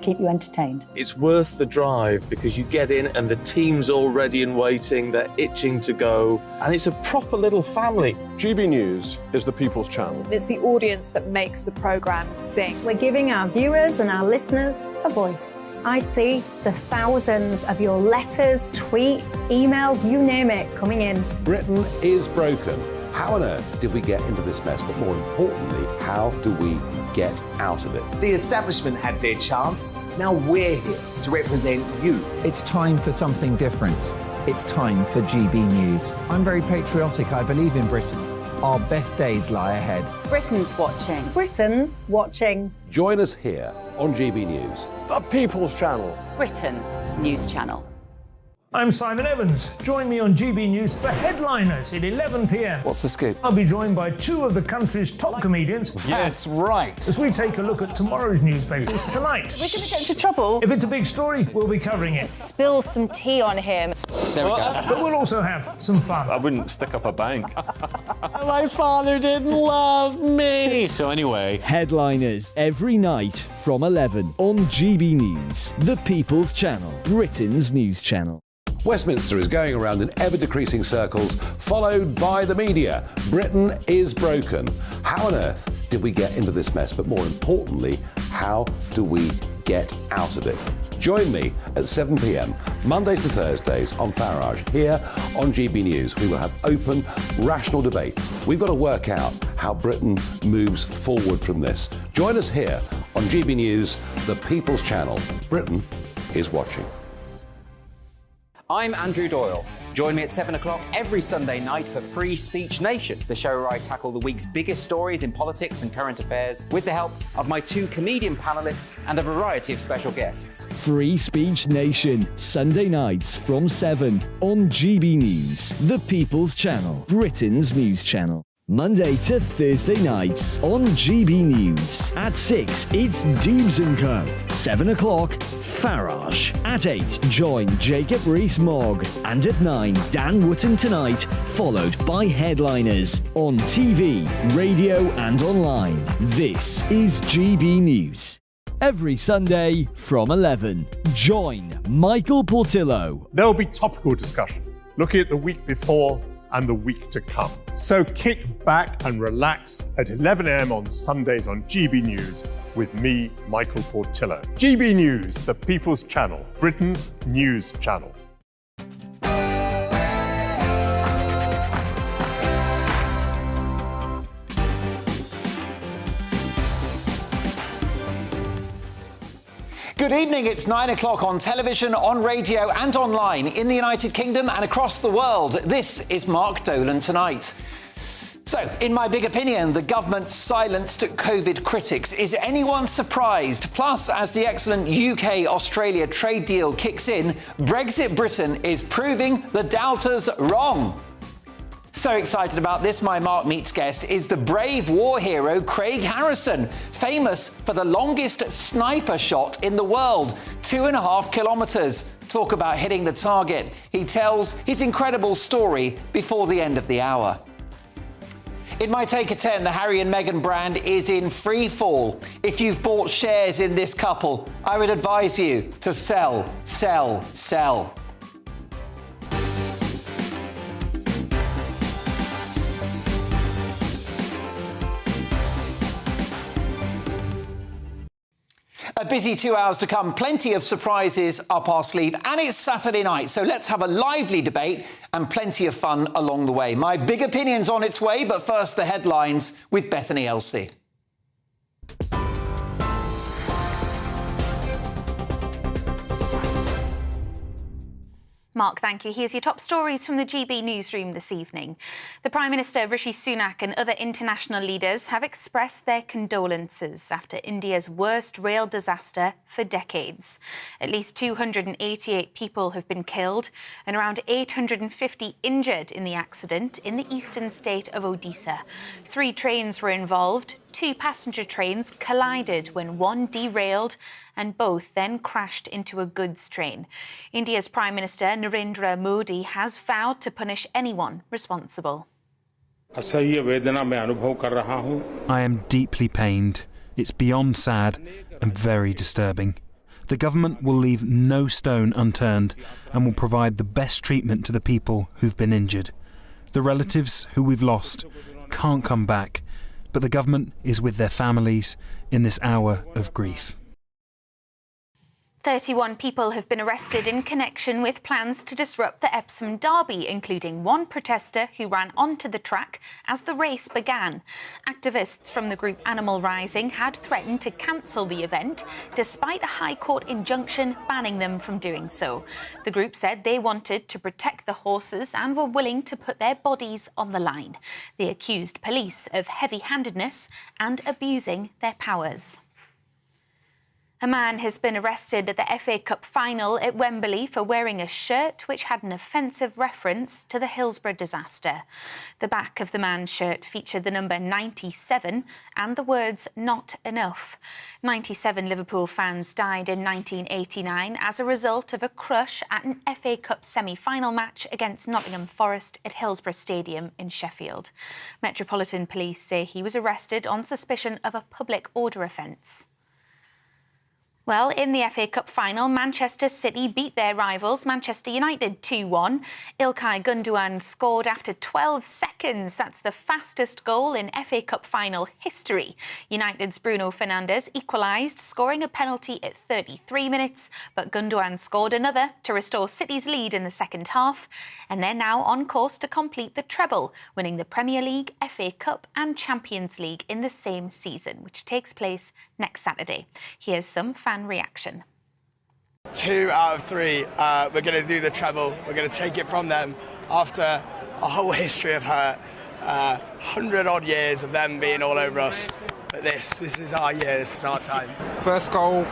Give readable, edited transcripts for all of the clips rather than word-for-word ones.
keep you entertained. It's worth the drive because you get in and the team's all ready and waiting, they're itching to go, and it's a proper little family. GB News is the People's Channel. It's the audience that makes the programme sing. We're giving our viewers and our listeners a voice. I see the thousands of your letters, tweets, emails, you name it, coming in. Britain is broken. How on earth did we get into this mess? But more importantly, how do we get out of it? The establishment had their chance. Now we're here to represent you. It's time for something different. It's time for GB News. I'm very patriotic. I believe in Britain. Our best days lie ahead. Britain's watching. Britain's watching. Join us here on GB News. The People's Channel. Britain's news channel. I'm Simon Evans. Join me on GB News for Headliners at 11 p.m. What's the scoop? I'll be joined by two of the country's top comedians. That's right. As we take a look at tomorrow's newspapers tonight. We're going to get into trouble. If it's a big story, we'll be covering it. Spill some tea on him. There we go. But we'll also have some fun. I wouldn't stick up a bank. My father didn't love me. So anyway, Headliners every night from 11 on GB News, the People's Channel, Britain's news channel. Westminster is going around in ever-decreasing circles, followed by the media. Britain is broken. How on earth did we get into this mess? But more importantly, how do we get out of it? Join me at 7 p.m, Mondays to Thursdays on Farage, here on GB News. We will have open, rational debate. We've got to work out how Britain moves forward from this. Join us here on GB News, the People's Channel. Britain is watching. I'm Andrew Doyle. Join me at 7 o'clock every Sunday night for Free Speech Nation, the show where I tackle the week's biggest stories in politics and current affairs with the help of my two comedian panellists and a variety of special guests. Free Speech Nation, Sunday nights from 7 on GB News, the People's Channel, Britain's news channel. Monday to Thursday nights on GB News. At 6, it's Dubes & Co. 7 o'clock, Farage. At 8, join Jacob Rees-Mogg. And at 9, Dan Wootton Tonight, followed by Headliners on TV, radio and online. This is GB News. Every Sunday from 11, join Michael Portillo. There'll be topical discussion, looking at the week before and the week to come. So kick back and relax at 11 a.m. on Sundays on GB News with me, Michael Portillo. GB News, the People's Channel, Britain's news channel. Good evening. It's 9 o'clock on television, on radio and online in the United Kingdom and across the world. This is Mark Dolan Tonight. So, in my big opinion, the government's silenced COVID critics. Is anyone surprised? Plus, as the excellent UK-Australia trade deal kicks in, Brexit Britain is proving the doubters wrong. So excited about this, my Mark Meets guest is the brave war hero Craig Harrison, famous for the longest sniper shot in the world, 2.5 kilometres. Talk about hitting the target. He tells his incredible story before the end of the hour. In my Take a 10, the Harry and Meghan brand is in free fall. If you've bought shares in this couple, I would advise you to sell, sell, sell. A busy 2 hours to come, plenty of surprises up our sleeve, and it's Saturday night, so let's have a lively debate and plenty of fun along the way. My big opinion's on its way, but first the headlines with Bethany Elsey. Mark, thank you. Here's your top stories from the GB newsroom this evening. The Prime Minister Rishi Sunak and other international leaders have expressed their condolences after India's worst rail disaster for decades. At least 288 people have been killed and around 850 injured in the accident in the eastern state of Odisha. 3 trains were involved. 2 passenger trains collided when one derailed and both then crashed into a goods train. India's Prime Minister Narendra Modi has vowed to punish anyone responsible. I am deeply pained. It's beyond sad and very disturbing. The government will leave no stone unturned and will provide the best treatment to the people who've been injured. The relatives who we've lost can't come back, but the government is with their families in this hour of grief. 31 people have been arrested in connection with plans to disrupt the Epsom Derby, including one protester who ran onto the track as the race began. Activists from the group Animal Rising had threatened to cancel the event, despite a High Court injunction banning them from doing so. The group said they wanted to protect the horses and were willing to put their bodies on the line. They accused police of heavy-handedness and abusing their powers. A man has been arrested at the FA Cup final at Wembley for wearing a shirt which had an offensive reference to the Hillsborough disaster. The back of the man's shirt featured the number 97 and the words "not enough." 97 Liverpool fans died in 1989 as a result of a crush at an FA Cup semi-final match against Nottingham Forest at Hillsborough Stadium in Sheffield. Metropolitan Police say he was arrested on suspicion of a public order offence. Well, in the FA Cup final, Manchester City beat their rivals, Manchester United, 2-1. Ilkay Gundogan scored after 12 seconds. That's the fastest goal in FA Cup final history. United's Bruno Fernandes equalised, scoring a penalty at 33 minutes, but Gundogan scored another to restore City's lead in the second half. And they're now on course to complete the treble, winning the Premier League, FA Cup and Champions League in the same season, which takes place next Saturday. Here's some fan reaction. 2 out of 3. We're going to do the treble. We're going to take it from them after a whole history of hurt. 100-odd years of them being all over us. But this is our year. This is our time. First goal,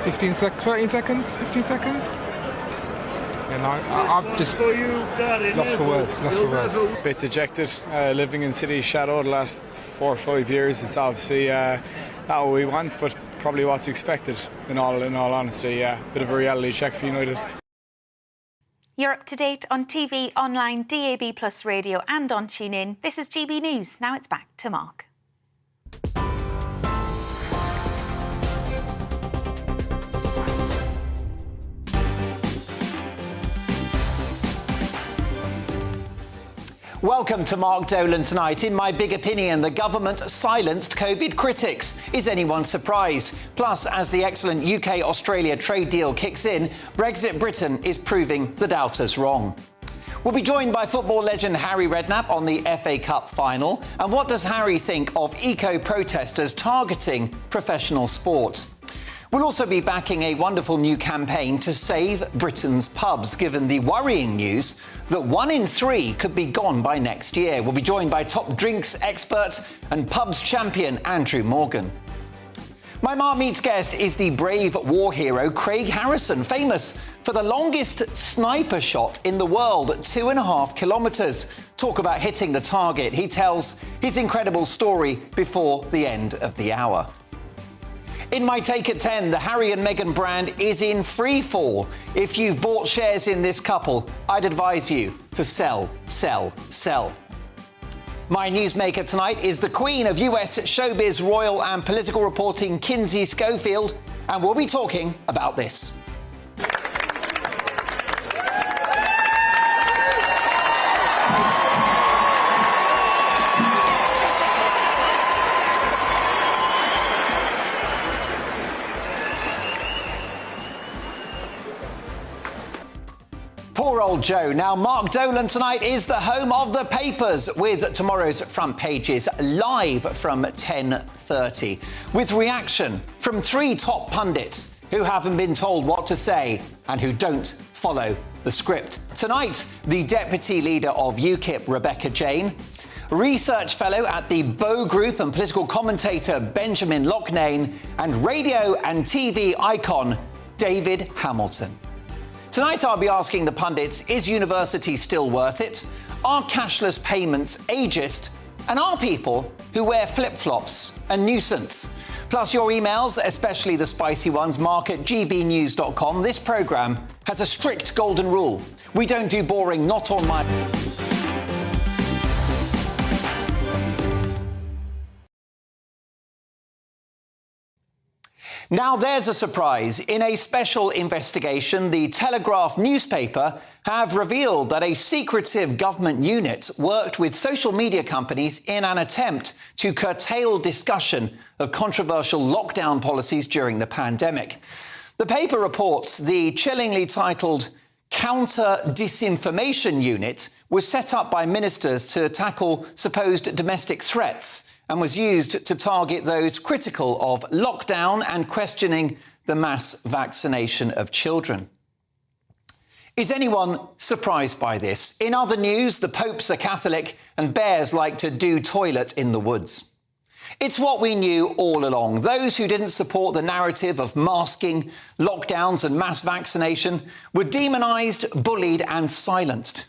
13 seconds, 15 seconds. And I've just lost for words. A bit dejected, living in City's shadow the last 4 or 5 years. It's obviously not what we want, but probably what's expected, in all honesty. Yeah, bit of a reality check for United. You're up to date on TV, online, DAB+ radio and on TuneIn. This is GB News. Now it's back to Mark. Welcome to Mark Dolan Tonight. In my big opinion, the government silenced COVID critics. Is anyone surprised? Plus, as the excellent UK-Australia trade deal kicks in, Brexit Britain is proving the doubters wrong. We'll be joined by football legend Harry Redknapp on the FA Cup final. And what does Harry think of eco-protesters targeting professional sport? We'll also be backing a wonderful new campaign to save Britain's pubs, given the worrying news that 1 in 3 could be gone by next year. We'll be joined by top drinks expert and pubs champion Andrew Morgan. My Mark Meets guest is the brave war hero Craig Harrison, famous for the longest sniper shot in the world at 2.5 kilometres. Talk about hitting the target. He tells his incredible story before the end of the hour. In my take at 10, the Harry and Meghan brand is in free fall. If you've bought shares in this couple, I'd advise you to sell, sell, sell. My newsmaker tonight is the queen of US showbiz, royal and political reporting, Kinsey Schofield, and we'll be talking about this. Poor old Joe. Now, Mark Dolan Tonight is the home of the papers, with tomorrow's front pages live from 10:30, with reaction from 3 top pundits who haven't been told what to say and who don't follow the script. Tonight, the deputy leader of UKIP, Rebecca Jane, research fellow at the Bow Group and political commentator Benjamin Loughnane, and radio and TV icon David Hamilton. Tonight I'll be asking the pundits, is university still worth it? Are cashless payments ageist? And are people who wear flip-flops a nuisance? Plus your emails, especially the spicy ones, mark@gbnews.com. This programme has a strict golden rule. We don't do boring, not on my... Now there's a surprise. In a special investigation, the Telegraph newspaper have revealed that a secretive government unit worked with social media companies in an attempt to curtail discussion of controversial lockdown policies during the pandemic. The paper reports the chillingly titled Counter Disinformation Unit was set up by ministers to tackle supposed domestic threats and was used to target those critical of lockdown and questioning the mass vaccination of children. Is anyone surprised by this? In other news, the Pope's a Catholic and bears like to do toilet in the woods. It's what we knew all along. Those who didn't support the narrative of masking, lockdowns and mass vaccination were demonised, bullied and silenced.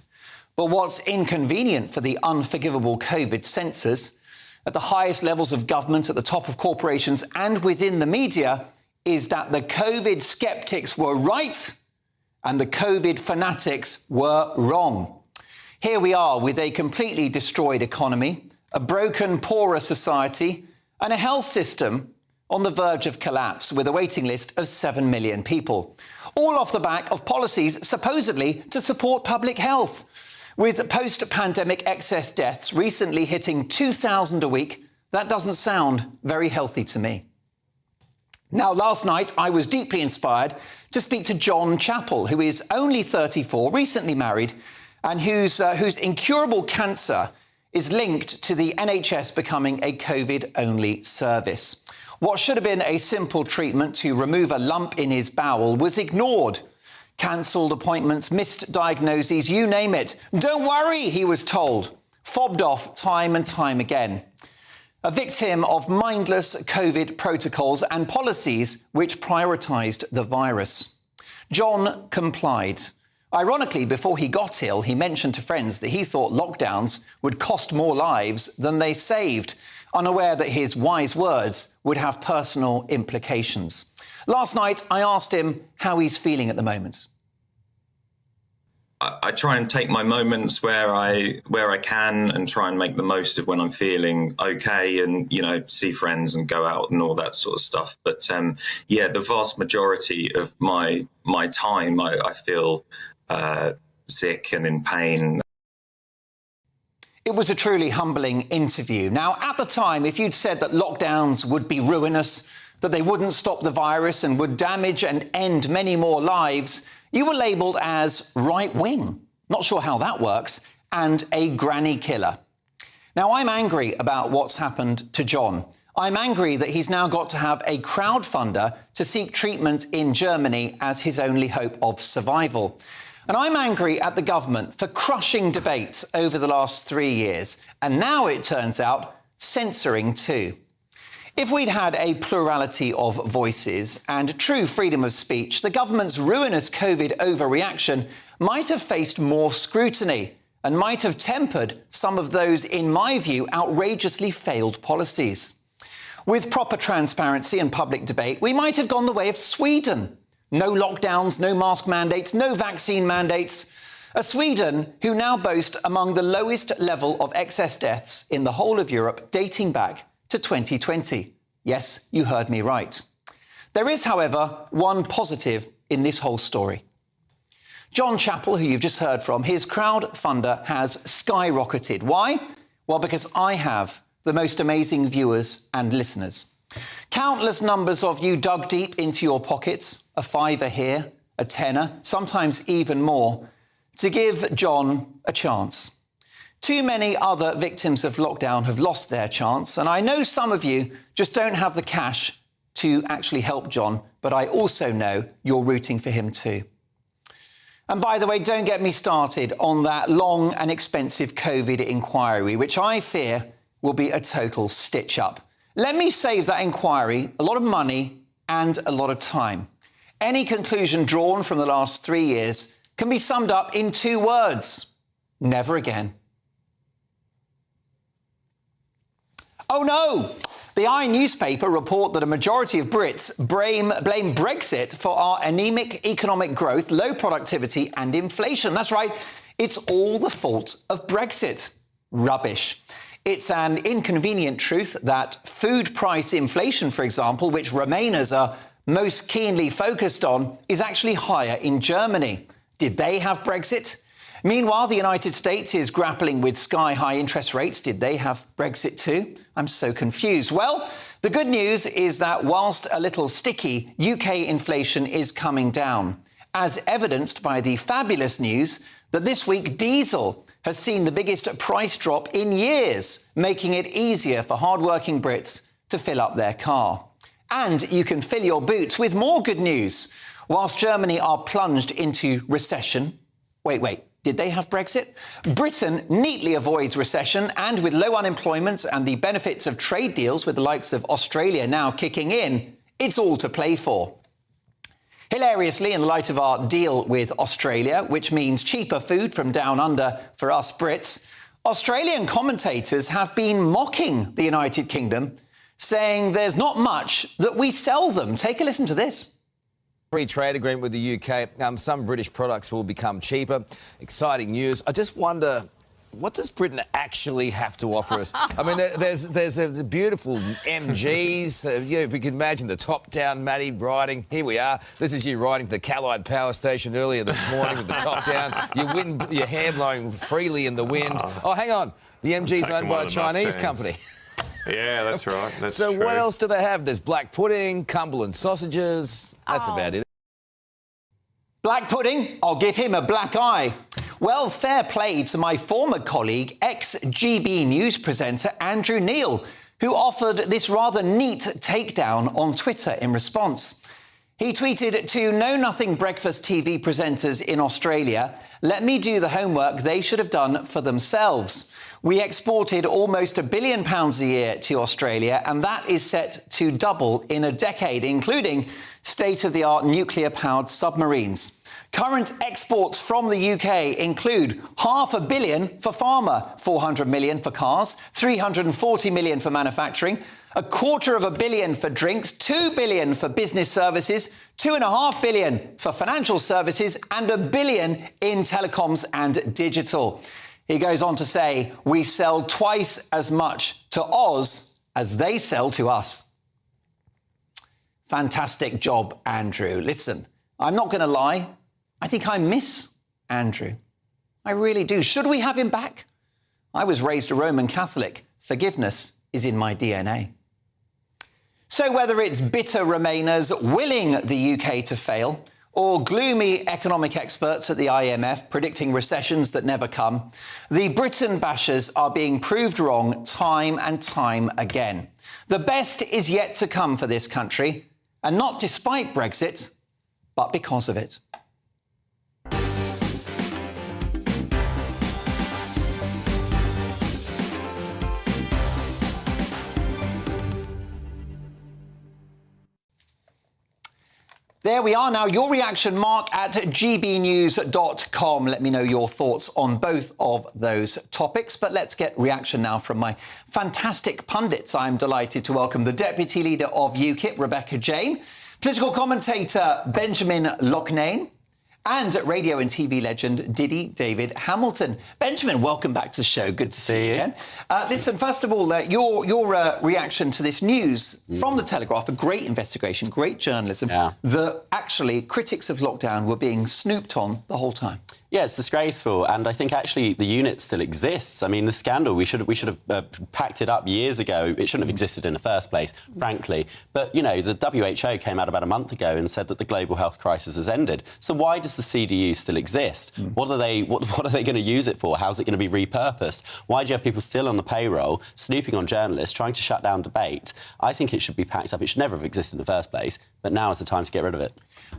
But what's inconvenient for the unforgivable COVID censors at the highest levels of government, at the top of corporations and within the media is that the COVID sceptics were right and the COVID fanatics were wrong. Here we are with a completely destroyed economy, a broken, poorer society and a health system on the verge of collapse with a waiting list of 7 million people, all off the back of policies supposedly to support public health. With post-pandemic excess deaths recently hitting 2,000 a week, that doesn't sound very healthy to me. Now, last night, I was deeply inspired to speak to John Chappell, who is only 34, recently married, and whose incurable cancer is linked to the NHS becoming a COVID-only service. What should have been a simple treatment to remove a lump in his bowel was ignored. Cancelled appointments, missed diagnoses, you name it. Don't worry, he was told. Fobbed off time and time again. A victim of mindless COVID protocols and policies which prioritised the virus. John complied. Ironically, before he got ill, he mentioned to friends that he thought lockdowns would cost more lives than they saved, unaware that his wise words would have personal implications. Last night, I asked him how he's feeling at the moment. I try and take my moments where I can and try and make the most of when I'm feeling okay and, you know, see friends and go out and all that sort of stuff. But, yeah, the vast majority of my time, I feel sick and in pain. It was a truly humbling interview. Now, at the time, if you'd said that lockdowns would be ruinous, that they wouldn't stop the virus and would damage and end many more lives, you were labelled as right-wing, not sure how that works, and a granny killer. Now, I'm angry about what's happened to John. I'm angry that he's now got to have a crowdfunder to seek treatment in Germany as his only hope of survival. And I'm angry at the government for crushing debates over the last 3 years, and now it turns out censoring too. If we'd had a plurality of voices and true freedom of speech, the government's ruinous COVID overreaction might have faced more scrutiny and might have tempered some of those, in my view, outrageously failed policies. With proper transparency and public debate, we might have gone the way of Sweden. No lockdowns, no mask mandates, no vaccine mandates. A Sweden who now boast among the lowest level of excess deaths in the whole of Europe, dating back to 2020. Yes, you heard me right. There is, however, one positive in this whole story. John Chappell, who you've just heard from, his crowdfunder has skyrocketed. Why? Well, because I have the most amazing viewers and listeners. Countless numbers of you dug deep into your pockets, a fiver here, a tenner, sometimes even more, to give John a chance. Too many other victims of lockdown have lost their chance, and I know some of you just don't have the cash to actually help John, but I also know you're rooting for him too. And by the way, don't get me started on that long and expensive COVID inquiry, which I fear will be a total stitch-up. Let me save that inquiry a lot of money and a lot of time. Any conclusion drawn from the last 3 years can be summed up in 2 words: never again. Oh no! The I newspaper report that a majority of Brits blame Brexit for our anemic economic growth, low productivity and inflation. That's right, it's all the fault of Brexit. Rubbish. It's an inconvenient truth that food price inflation, for example, which Remainers are most keenly focused on is actually higher in Germany. Did they have Brexit? Meanwhile, the United States is grappling with sky-high interest rates. Did they have Brexit too? I'm so confused. Well, the good news is that whilst a little sticky, UK inflation is coming down, as evidenced by the fabulous news that this week diesel has seen the biggest price drop in years, making it easier for hard-working Brits to fill up their car. And you can fill your boots with more good news. Whilst Germany are plunged into recession... Wait, did they have Brexit? Britain neatly avoids recession, and with low unemployment and the benefits of trade deals with the likes of Australia now kicking in, it's all to play for. Hilariously, in the light of our deal with Australia, which means cheaper food from down under for us Brits, Australian commentators have been mocking the United Kingdom, saying there's not much that we sell them. Take a listen to this. Free trade agreement with the UK. Some British products will become cheaper. Exciting news. I just wonder, what does Britain actually have to offer us? I mean, there's the beautiful MGs. If we can imagine the top-down Matty riding. Here we are. This is you riding to the Callide Power Station earlier this morning with the top down. Your hair blowing freely in the wind. Oh, hang on. The MG's owned by a Chinese company. Yeah, that's right. That's so true. What else do they have? There's black pudding, Cumberland sausages. That's about it. Black pudding? I'll give him a black eye. Well, fair play to my former colleague, ex-GBNews presenter Andrew Neil, who offered this rather neat takedown on Twitter in response. He tweeted to Know Nothing breakfast TV presenters in Australia, "Let me do the homework they should have done for themselves. We exported almost £1 billion a year to Australia, and that is set to double in a decade, including state-of-the-art nuclear-powered submarines. Current exports from the UK include £500 million for pharma, $400 million for cars, $340 million for manufacturing, $250 million for drinks, $2 billion for business services, $2.5 billion for financial services, and $1 billion in telecoms and digital." He goes on to say, "We sell twice as much to Oz as they sell to us." Fantastic job, Andrew. Listen, I'm not going to lie. I think I miss Andrew. I really do. Should we have him back? I was raised a Roman Catholic. Forgiveness is in my DNA. So whether it's bitter Remainers willing the UK to fail, or gloomy economic experts at the IMF predicting recessions that never come, the Britain bashers are being proved wrong time and time again. The best is yet to come for this country, and not despite Brexit, but because of it. There we are now. Your reaction, Mark, at gbnews.com. Let me know your thoughts on both of those topics. But let's get reaction now from my fantastic pundits. I'm delighted to welcome the Deputy Leader of UKIP, Rebecca Jane, political commentator Benjamin Loughnane, and radio and TV legend Diddy David Hamilton. Benjamin, welcome back to the show. Good to see you again. Listen, first of all, your reaction to this news from The Telegraph, a great investigation, great journalism, that actually critics of lockdown were being snooped on the whole time. Yeah, it's disgraceful, and I think actually the unit still exists. I mean, the scandal, we should have packed it up years ago. It shouldn't have existed in the first place, frankly. But, you know, the WHO came out about a month ago and said that the global health crisis has ended. So why does the CDU still exist? What are they going to use it for? How's it going to be repurposed? Why do you have people still on the payroll, snooping on journalists, trying to shut down debate? I think it should be packed up. It should never have existed in the first place, but now is the time to get rid of it.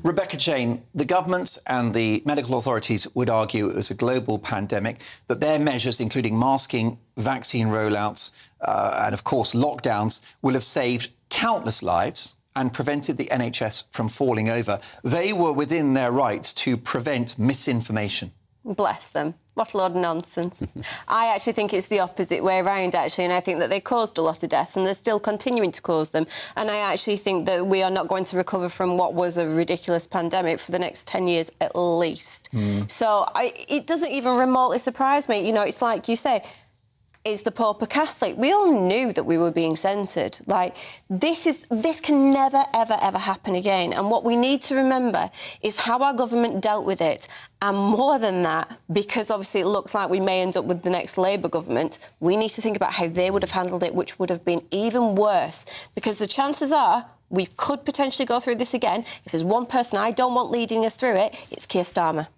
Rebecca Jane, the government and the medical authorities would argue it was a global pandemic, that their measures, including masking, vaccine rollouts, and, of course, lockdowns, will have saved countless lives and prevented the NHS from falling over. They were within their rights to prevent misinformation. Bless them. What a load of nonsense. I actually think it's the opposite way around, actually, and I think that they caused a lot of deaths and they're still continuing to cause them. And I actually think that we are not going to recover from what was a ridiculous pandemic for the next 10 years at least. So it doesn't even remotely surprise me. You know, it's like you say, is the Pope a Catholic? We all knew that we were being censored. Like, this can never, ever, ever happen again. And what we need to remember is how our government dealt with it. And more than that, because obviously it looks like we may end up with the next Labour government, we need to think about how they would have handled it, which would have been even worse. Because the chances are we could potentially go through this again. If there's one person I don't want leading us through it, it's Keir Starmer.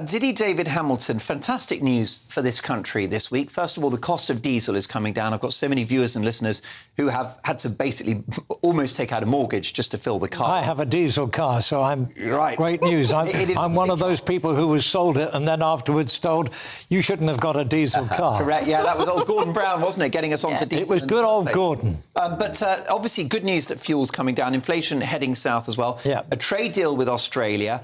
Diddy David Hamilton, fantastic news for this country this week. First of all, the cost of diesel is coming down. I've got so many viewers and listeners who have had to basically almost take out a mortgage just to fill the car. I have a diesel car, so I'm... Right. Great news. I'm one of those people who was sold it and then afterwards told, you shouldn't have got a diesel car. Correct, yeah, that was old Gordon Brown, wasn't it, getting us onto diesel. It was good old Gordon. But obviously good news that fuel's coming down, inflation heading south as well. Yeah. A trade deal with Australia.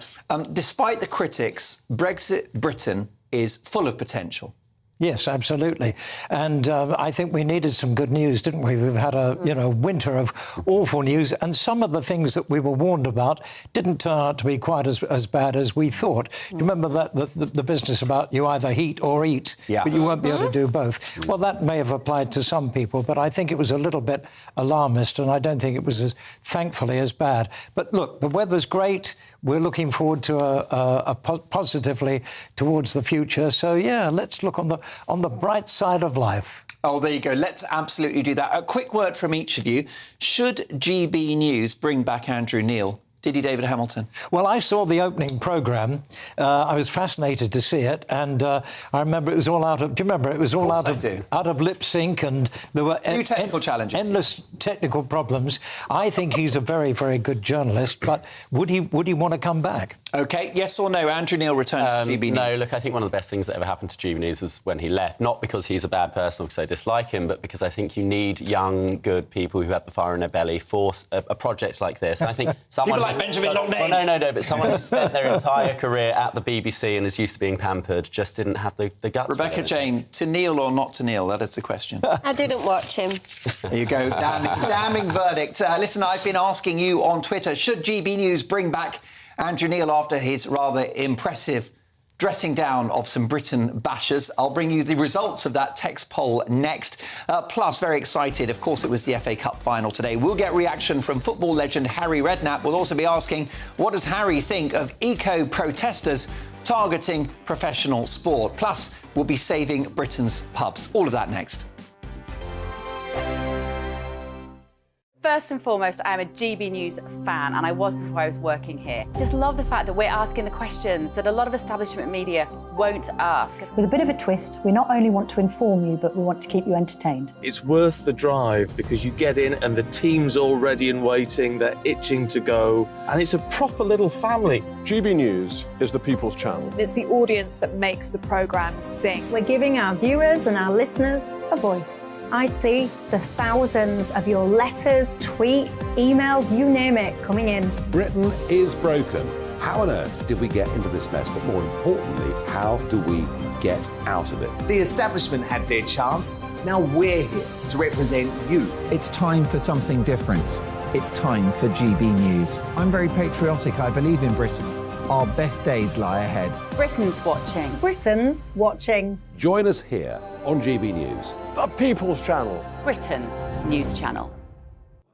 Despite the critics, Britain is full of potential. Yes, absolutely. And I think we needed some good news, didn't we? We've had a winter of awful news, and some of the things that we were warned about didn't turn out to be quite as bad as we thought. You remember that the business about you either heat or eat, but you won't be able to do both. Well, that may have applied to some people, but I think it was a little bit alarmist, and I don't think it was thankfully as bad. But look, the weather's great. We're looking forward to positively towards the future. So, yeah, let's look on the bright side of life. Oh, there you go. Let's absolutely do that. A quick word from each of you. Should GB News bring back Andrew Neil? Diddy David Hamilton? Well, I saw the opening programme. I was fascinated to see it, and I remember it was all out of... Do you remember? It was all out of lip sync, and there were technical challenges, endless technical problems. I think he's a very, very good journalist, but would he want to come back? OK, yes or no? Andrew Neil returns to GB News. No, look, I think one of the best things that ever happened to GB News was when he left. Not because he's a bad person or because I dislike him, but because I think you need young, good people who have the fire in their belly for a project like this. And I think someone... People like Benjamin Longname. Well, no, but someone who spent their entire career at the BBC and is used to being pampered just didn't have the guts. Rebecca Jane, to kneel or not to kneel? That is the question. I didn't watch him. There you go. Damning verdict. Listen, I've been asking you on Twitter, should GB News bring back Andrew Neil after his rather impressive dressing down of some Britain bashers? I'll bring you the results of that text poll next. Plus, very excited, of course, it was the FA Cup final today. We'll get reaction from football legend Harry Redknapp. We'll also be asking, what does Harry think of eco-protesters targeting professional sport? Plus, we'll be saving Britain's pubs. All of that next. First and foremost, I am a GB News fan, and I was before I was working here. Just love the fact that we're asking the questions that a lot of establishment media won't ask. With a bit of a twist, we not only want to inform you, but we want to keep you entertained. It's worth the drive because you get in and the team's all ready and waiting, they're itching to go, and it's a proper little family. GB News is the people's channel. It's the audience that makes the programme sing. We're giving our viewers and our listeners a voice. I see the thousands of your letters, tweets, emails, you name it, coming in. Britain is broken. How on earth did we get into this mess? But more importantly, how do we get out of it? The establishment had their chance. Now we're here to represent you. It's time for something different. It's time for GB News. I'm very patriotic. I believe in Britain. Our best days lie ahead. Britain's watching. Britain's watching. Join us here on GB News. The people's channel. Britain's news channel.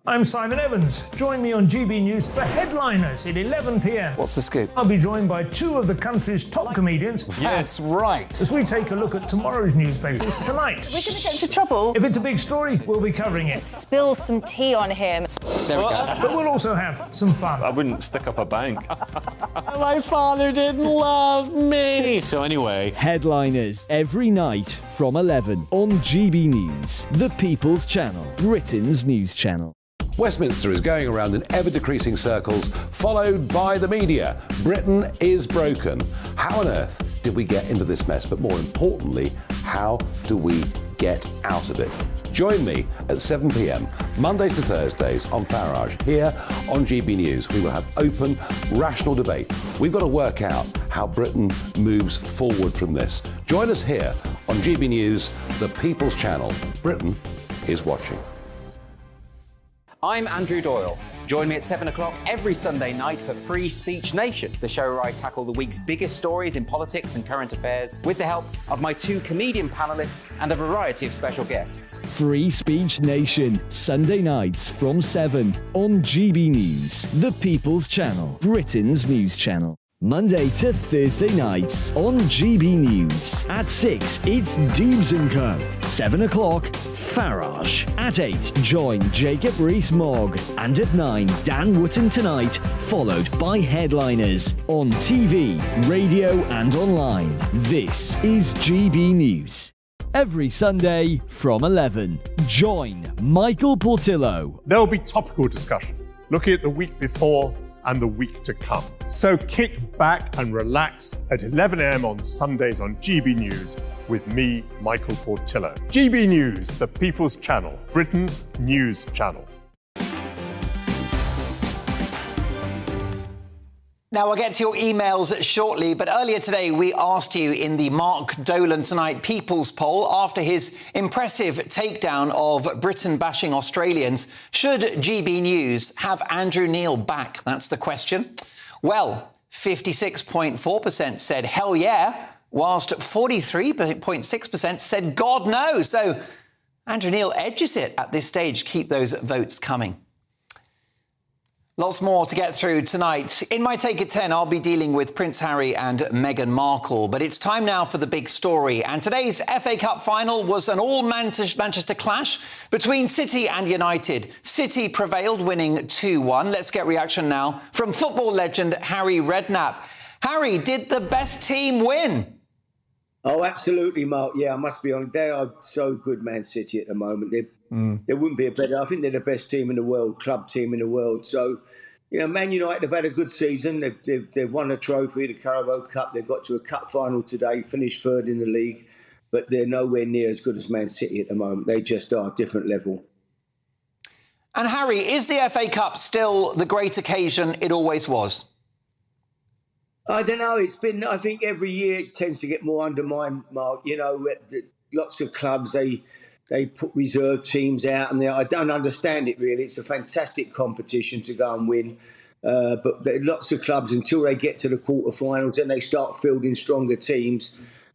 I'm Simon Evans. Join me on GB News for Headliners at 11 p.m. What's the scoop? I'll be joined by two of the country's top comedians. That's right. As we take a look at tomorrow's newspapers tonight. We're going to get into trouble. If it's a big story, we'll be covering it. Spill some tea on him. There we go. But we'll also have some fun. I wouldn't stick up a bank. My father didn't love me. So anyway. Headliners every night from 11 on GB News, the people's channel, Britain's news channel. Westminster is going around in ever-decreasing circles, followed by the media. Britain is broken. How on earth did we get into this mess? But more importantly, how do we get out of it? Join me at 7 p.m, Mondays to Thursdays on Farage, here on GB News. We will have open, rational debate. We've got to work out how Britain moves forward from this. Join us here on GB News, the people's channel. Britain is watching. I'm Andrew Doyle. Join me at 7 o'clock every Sunday night for Free Speech Nation, the show where I tackle the week's biggest stories in politics and current affairs with the help of my 2 comedian panellists and a variety of special guests. Free Speech Nation, Sunday nights from 7 on GB News, the People's Channel, Britain's news channel. Monday to Thursday nights on GB News. At 6, it's Dubes & Co. 7 o'clock, Farage. At 8, join Jacob Rees-Mogg. And at 9, Dan Wootton Tonight, followed by Headliners. On TV, radio and online. This is GB News. Every Sunday from 11, join Michael Portillo. There'll be topical discussion, looking at the week before and the week to come. So kick back and relax at 11 a.m. on Sundays on GB News with me, Michael Portillo. GB News, the People's Channel, Britain's news channel. Now, we'll get to your emails shortly, but earlier today we asked you in the Mark Dolan Tonight People's Poll, after his impressive takedown of Britain-bashing Australians, should GB News have Andrew Neil back? That's the question. Well, 56.4% said hell yeah, whilst 43.6% said God no. So Andrew Neil edges it at this stage. Keep those votes coming. Lots more to get through tonight. In my Take at 10, I'll be dealing with Prince Harry and Meghan Markle. But it's time now for the big story. And today's FA Cup final was an all-Manchester clash between City and United. City prevailed, winning 2-1. Let's get reaction now from football legend Harry Redknapp. Harry, did the best team win? Oh, absolutely, Mark. Yeah, I must be honest. They are so good, Man City, at the moment. There wouldn't be a better. I think they're the best team in the world, club team in the world. So, you know, Man United have had a good season. They've won a trophy, the Carabao Cup. They got to a cup final today, finished third in the league. But they're nowhere near as good as Man City at the moment. They just are a different level. And Harry, is the FA Cup still the great occasion it always was? I don't know. It's been, I think every year it tends to get more undermined, Mark. You know, lots of clubs, they put reserve teams out, and I don't understand it really. It's a fantastic competition to go and win. But lots of clubs, until they get to the quarterfinals, then they start fielding stronger teams.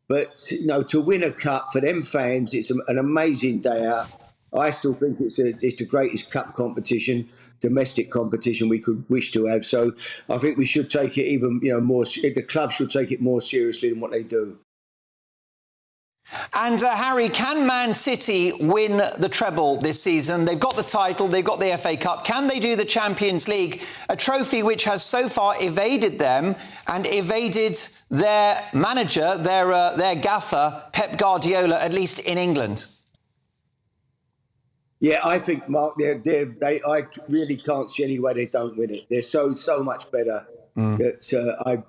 But, you know, to win a cup for them fans, it's an amazing day out. I still think it's the greatest cup competition, domestic competition we could wish to have. So I think we should take it even, more. The club should take it more seriously than what they do. And Harry, can Man City win the treble this season? They've got the title, they've got the FA Cup. Can they do the Champions League, a trophy which has so far evaded them and evaded their manager, their gaffer, Pep Guardiola, at least in England? Yeah, I think, Mark, I really can't see any way they don't win it. They're so much better that I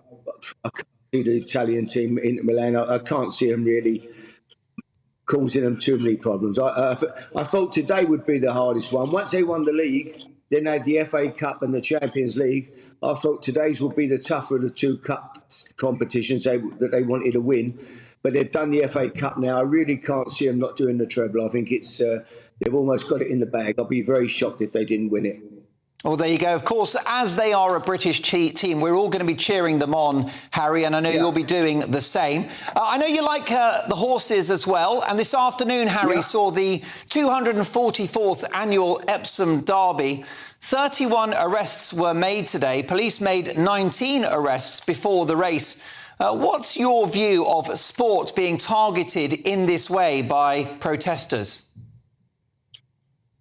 can't see the Italian team, Inter Milan. I can't see them really causing them too many problems. I thought today would be the hardest one. Once they won the league, then they had the FA Cup and the Champions League. I thought today's would be the tougher of the two cup competitions that they wanted to win. But they've done the FA Cup now. I really can't see them not doing the treble. I think it's they've almost got it in the bag. I'll be very shocked if they didn't win it. Well, there you go. Of course, as they are a British team, we're all going to be cheering them on, Harry, and I know you'll be doing the same. I know you like the horses as well, and this afternoon, Harry, saw the 244th annual Epsom Derby. 31 arrests were made today. Police made 19 arrests before the race. What's your view of sport being targeted in this way by protesters?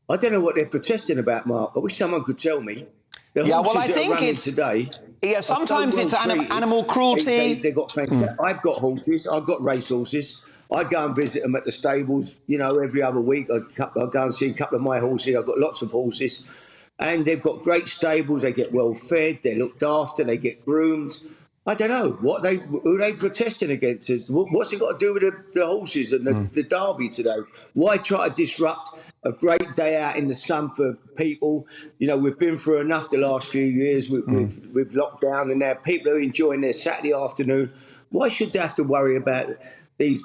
I don't know what they're protesting about, Mark. I wish someone could tell me. I think it's today. Yeah, sometimes it's animal cruelty. They've got fantastic. I've got horses. I've got race horses. I go and visit them at the stables. every other week. I go and see a couple of my horses. I've got lots of horses, and they've got great stables. They get well fed. They're looked after. They get groomed. I don't know who they protesting against. What's it got to do with the horses and the derby today? Why try to disrupt a great day out in the sun for people? We've been through enough the last few years with lockdown, and now people are enjoying their Saturday afternoon. Why should they have to worry about these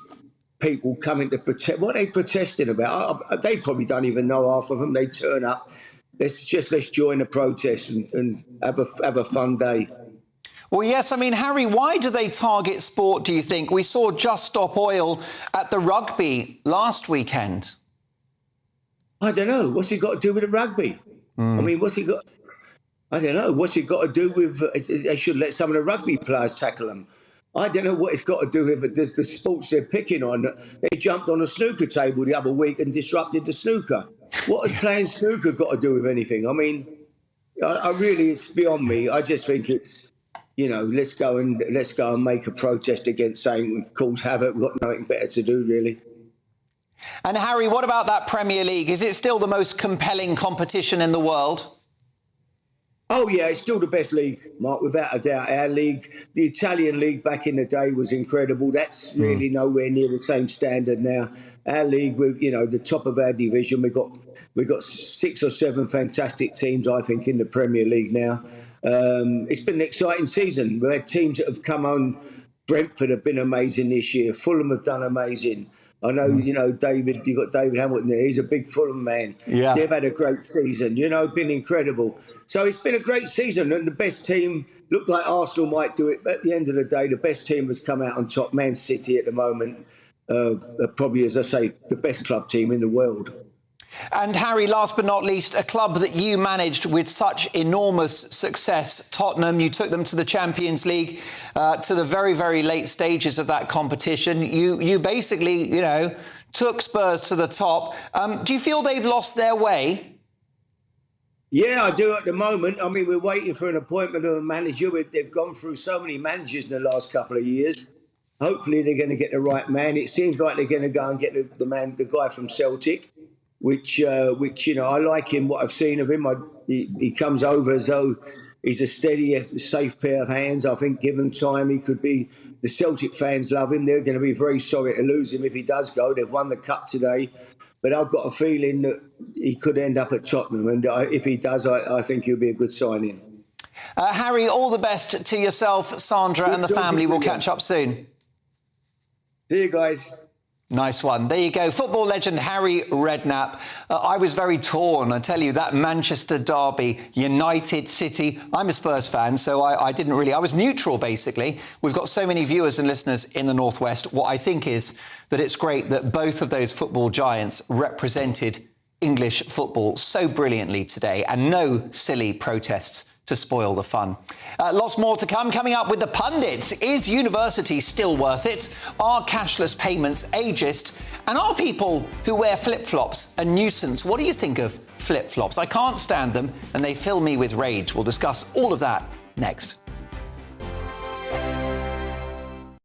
people coming to protest? What are they protesting about? They probably don't even know half of them. They turn up. let's join the protest and have a fun day. Well, yes, I mean, Harry, why do they target sport, do you think? We saw Just Stop Oil at the rugby last weekend. I don't know. What's it got to do with the rugby? I mean, what's it got? I don't know. What's it got to do with... They should let some of the rugby players tackle them. I don't know what it's got to do with the sports they're picking on. They jumped on a snooker table the other week and disrupted the snooker. What has playing snooker got to do with anything? I mean, I really, it's beyond me. I just think it's... let's go and make a protest against saying cause havoc. We've got nothing better to do, really. And Harry, what about that Premier League? Is it still the most compelling competition in the world? Oh yeah, it's still the best league, Mark, without a doubt. Our league, the Italian league back in the day, was incredible. That's really nowhere near the same standard now. Our league, with the top of our division, we've got 6 or 7 fantastic teams, I think, in the Premier League now. It's been an exciting season. We've had teams that have come on. Brentford have been amazing this year. Fulham have done amazing. I know, David, you've got David Hamilton there. He's a big Fulham man. Yeah. They've had a great season, been incredible. So it's been a great season, and the best team looked like Arsenal might do it. But at the end of the day, the best team has come out on top. Man City at the moment, probably, as I say, the best club team in the world. And Harry, last but not least, a club that you managed with such enormous success, Tottenham. You took them to the Champions League, to the very, very late stages of that competition. You basically, took Spurs to the top. Do you feel they've lost their way? Yeah, I do at the moment. I mean, we're waiting for an appointment of a manager. They've gone through so many managers in the last couple of years. Hopefully they're going to get the right man. It seems like they're going to go and get the guy from Celtic. Which I like him, what I've seen of him. He comes over as though he's a steady, safe pair of hands. I think given time, he could be... The Celtic fans love him. They're going to be very sorry to lose him if he does go. They've won the cup today. But I've got a feeling that he could end up at Tottenham. And if he does, I think he'll be a good signing. Harry, all the best to yourself, Sandra, and the family. We'll catch up soon. See you guys. Nice one. There you go. Football legend Harry Redknapp. I was very torn. I tell you, that Manchester derby, United City. I'm a Spurs fan, so I didn't really... I was neutral, basically. We've got so many viewers and listeners in the Northwest. What I think is that it's great that both of those football giants represented English football so brilliantly today, and no silly protests to spoil the fun. Lots more to come. Coming up with the Pundit. Is university still worth it? Are cashless payments ageist? And are people who wear flip-flops a nuisance? What do you think of flip-flops? I can't stand them, and they fill me with rage. We'll discuss all of that next.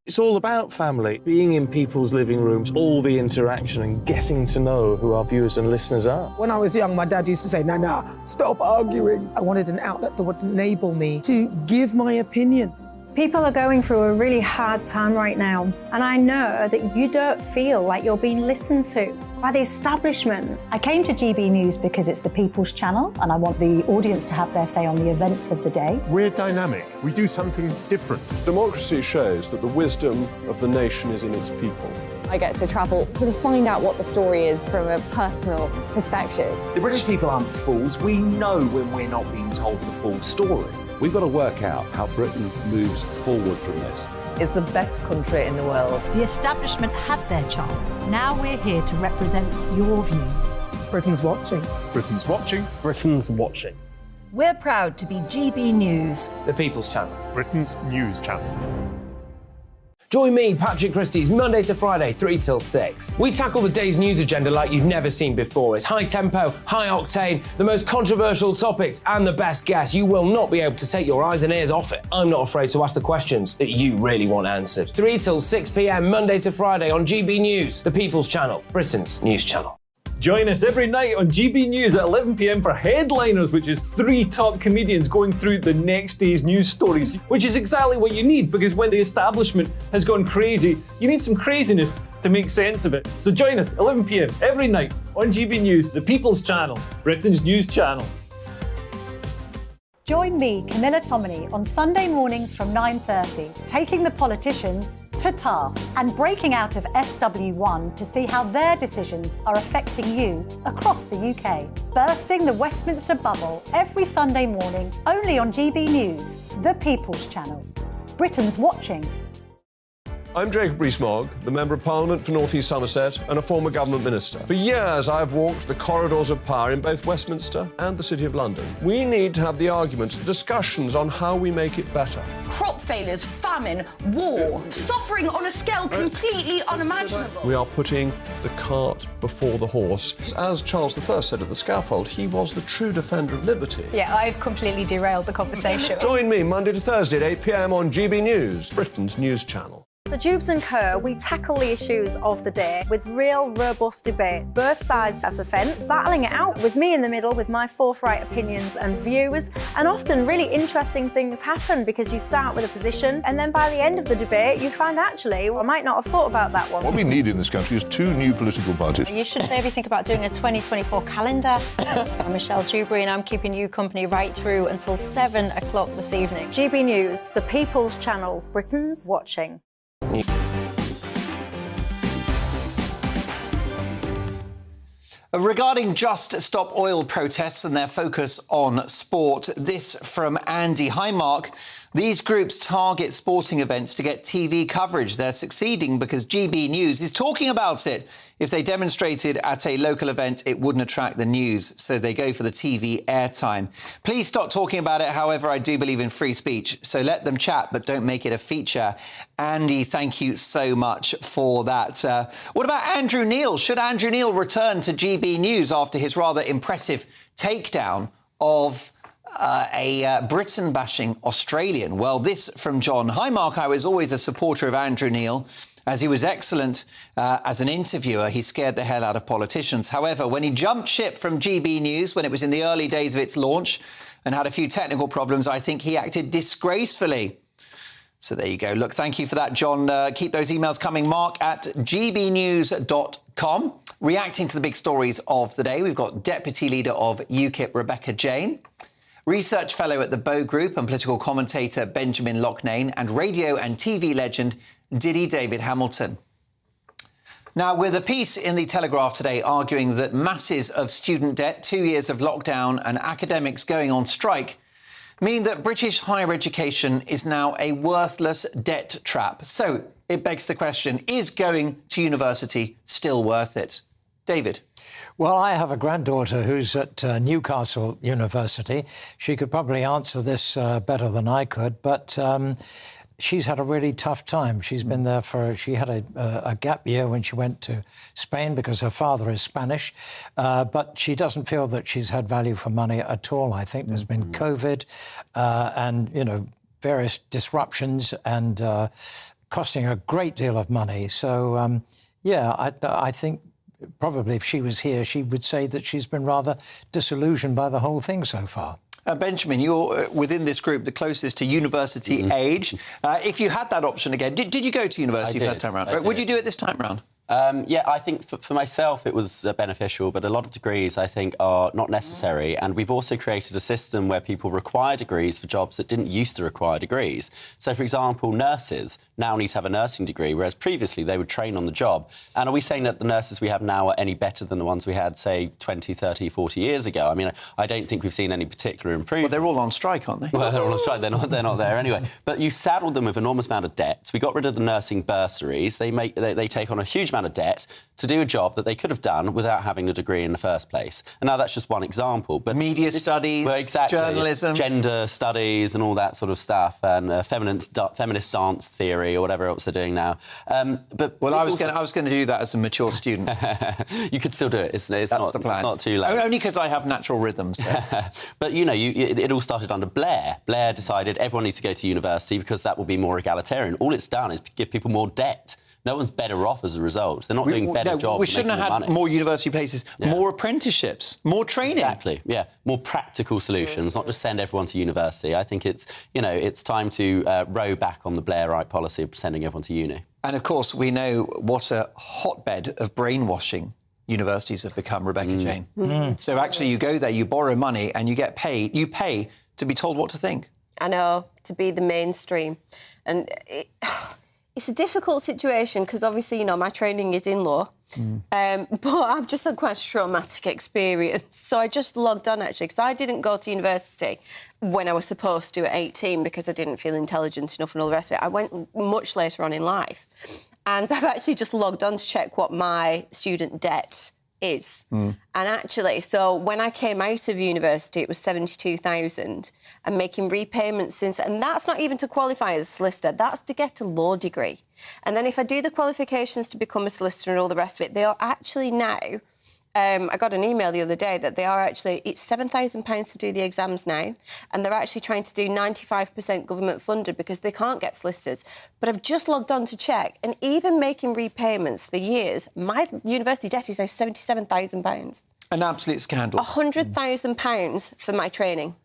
It's all about family, being in people's living rooms, all the interaction and getting to know who our viewers and listeners are. When I was young, my dad used to say, Nana, stop arguing. I wanted an outlet that would enable me to give my opinion. People are going through a really hard time right now, and I know that you don't feel like you're being listened to by the establishment. I came to GB News because it's the People's Channel, and I want the audience to have their say on the events of the day. We're dynamic. We do something different. Democracy shows that the wisdom of the nation is in its people. I get to travel to find out what the story is from a personal perspective. The British people aren't fools. We know when we're not being told the full story. We've got to work out how Britain moves forward from this. It's the best country in the world. The establishment had their chance. Now we're here to represent your views. Britain's watching. Britain's watching. Britain's watching. We're proud to be GB News. The People's Channel. Britain's news channel. Join me, Patrick Christie's, Monday to Friday, 3 till 6. We tackle the day's news agenda like you've never seen before. It's high tempo, high octane, the most controversial topics, and the best guests. You will not be able to take your eyes and ears off it. I'm not afraid to ask the questions that you really want answered. 3 till 6 p.m, Monday to Friday on GB News, the People's Channel, Britain's news channel. Join us every night on GB News at 11 p.m. for Headliners, which is 3 top comedians going through the next day's news stories, which is exactly what you need, because when the establishment has gone crazy, you need some craziness to make sense of it. So join us 11 p.m. every night on GB News, the People's Channel, Britain's news channel. Join me, Camilla Tominey, on Sunday mornings from 9:30, taking the politicians her task and breaking out of SW1 to see how their decisions are affecting you across the UK. Bursting the Westminster bubble every Sunday morning, only on GB News, the People's Channel. Britain's watching. I'm Jacob Rees-Mogg, the Member of Parliament for North East Somerset and a former government minister. For years, I have walked the corridors of power in both Westminster and the City of London. We need to have the arguments, the discussions on how we make it better. Crop failures, famine, war, suffering on a scale completely unimaginable. We are putting the cart before the horse. As Charles I said at the scaffold, he was the true defender of liberty. Yeah, I've completely derailed the conversation. Join me Monday to Thursday at 8 p.m. on GB News, Britain's news channel. So Jubes and Co, we tackle the issues of the day with real, robust debate, both sides of the fence, battling it out with me in the middle with my forthright opinions and views. And often really interesting things happen because you start with a position and then by the end of the debate you find actually, well, I might not have thought about that one. What we need in this country is 2 new political parties. You should maybe think about doing a 2024 calendar. I'm Michelle Dewberry and I'm keeping you company right through until 7 o'clock this evening. GB News, the People's Channel, Britain's watching. Regarding Just Stop Oil protests and their focus on sport, this from Andy. Hi, Mark. These groups target sporting events to get TV coverage. They're succeeding because GB News is talking about it. If they demonstrated at a local event, it wouldn't attract the news, so they go for the TV airtime. Please stop talking about it. However, I do believe in free speech, so let them chat, but don't make it a feature. Andy, thank you so much for that. What about Andrew Neil? Should Andrew Neil return to GB News after his rather impressive takedown of a Britain-bashing Australian? Well, this from John. Hi, Mark. I was always a supporter of Andrew Neil, as he was excellent as an interviewer. He scared the hell out of politicians. However, when he jumped ship from GB News, when it was in the early days of its launch and had a few technical problems, I think he acted disgracefully. So there you go. Look, thank you for that, John. Keep those emails coming. Mark at gbnews.com. Reacting to the big stories of the day, we've got Deputy Leader of UKIP, Rebecca Jane, Research Fellow at the Bow Group and political commentator Benjamin Loughnane, and radio and TV legend Diddy David Hamilton. Now, with a piece in the Telegraph today arguing that masses of student debt, 2 years of lockdown and academics going on strike mean that British higher education is now a worthless debt trap. So it begs the question, is going to university still worth it? David. Well, I have a granddaughter who's at Newcastle University. She could probably answer this better than I could, but she's had a really tough time. She's been there she had a gap year when she went to Spain because her father is Spanish, but she doesn't feel that she's had value for money at all. I think there's been COVID and, various disruptions and costing a great deal of money. So, I think probably if she was here, she would say that she's been rather disillusioned by the whole thing so far. Benjamin, you're within this group the closest to university age. If you had that option again, did you go to university first time around? Would you do it this time around? I think for myself it was beneficial, but a lot of degrees I think are not necessary. And we've also created a system where people require degrees for jobs that didn't used to require degrees. So, for example, nurses now need to have a nursing degree, whereas previously they would train on the job. And are we saying that the nurses we have now are any better than the ones we had, say, 20, 30, 40 years ago? I mean, I don't think we've seen any particular improvement. Well, they're all on strike, aren't they? Well, they're all on strike. They're not there anyway. But you saddled them with an enormous amount of debt. So we got rid of the nursing bursaries. They take on a huge amount of debt to do a job that they could have done without having a degree in the first place. And now that's just one example. But media studies, journalism, gender studies and all that sort of stuff, and feminist dance theory or whatever else they're doing now. I was going to do that as a mature student. You could still do it. That's the plan. It's not too late. Only because I have natural rhythms. So. But, it all started under Blair. Blair decided everyone needs to go to university because that will be more egalitarian. All it's done is give people more debt. No one's better off as a result. They're not doing better jobs. We shouldn't have had more university places, more apprenticeships, more training. Exactly, yeah. More practical solutions, not just send everyone to university. I think it's time to row back on the Blairite policy of sending everyone to uni. And, of course, we know what a hotbed of brainwashing universities have become, Rebecca Jane. So, actually, you go there, you borrow money and you get paid. You pay to be told what to think. I know, to be the mainstream. And It's a difficult situation because obviously, you know, my training is in law, but I've just had quite a traumatic experience. So I just logged on, actually, because I didn't go to university when I was supposed to at 18 because I didn't feel intelligent enough and all the rest of it. I went much later on in life. And I've actually just logged on to check what my student debt is. And actually, so when I came out of university, it was 72,000 and making repayments since, and that's not even to qualify as a solicitor, that's to get a law degree. And then if I do the qualifications to become a solicitor and all the rest of it, they are actually now, I got an email the other day that they are actually, it's £7,000 to do the exams now, and they're actually trying to do 95% government funded because they can't get solicitors. But I've just logged on to check, and even making repayments for years, my university debt is now £77,000. An absolute scandal. £100,000 for my training.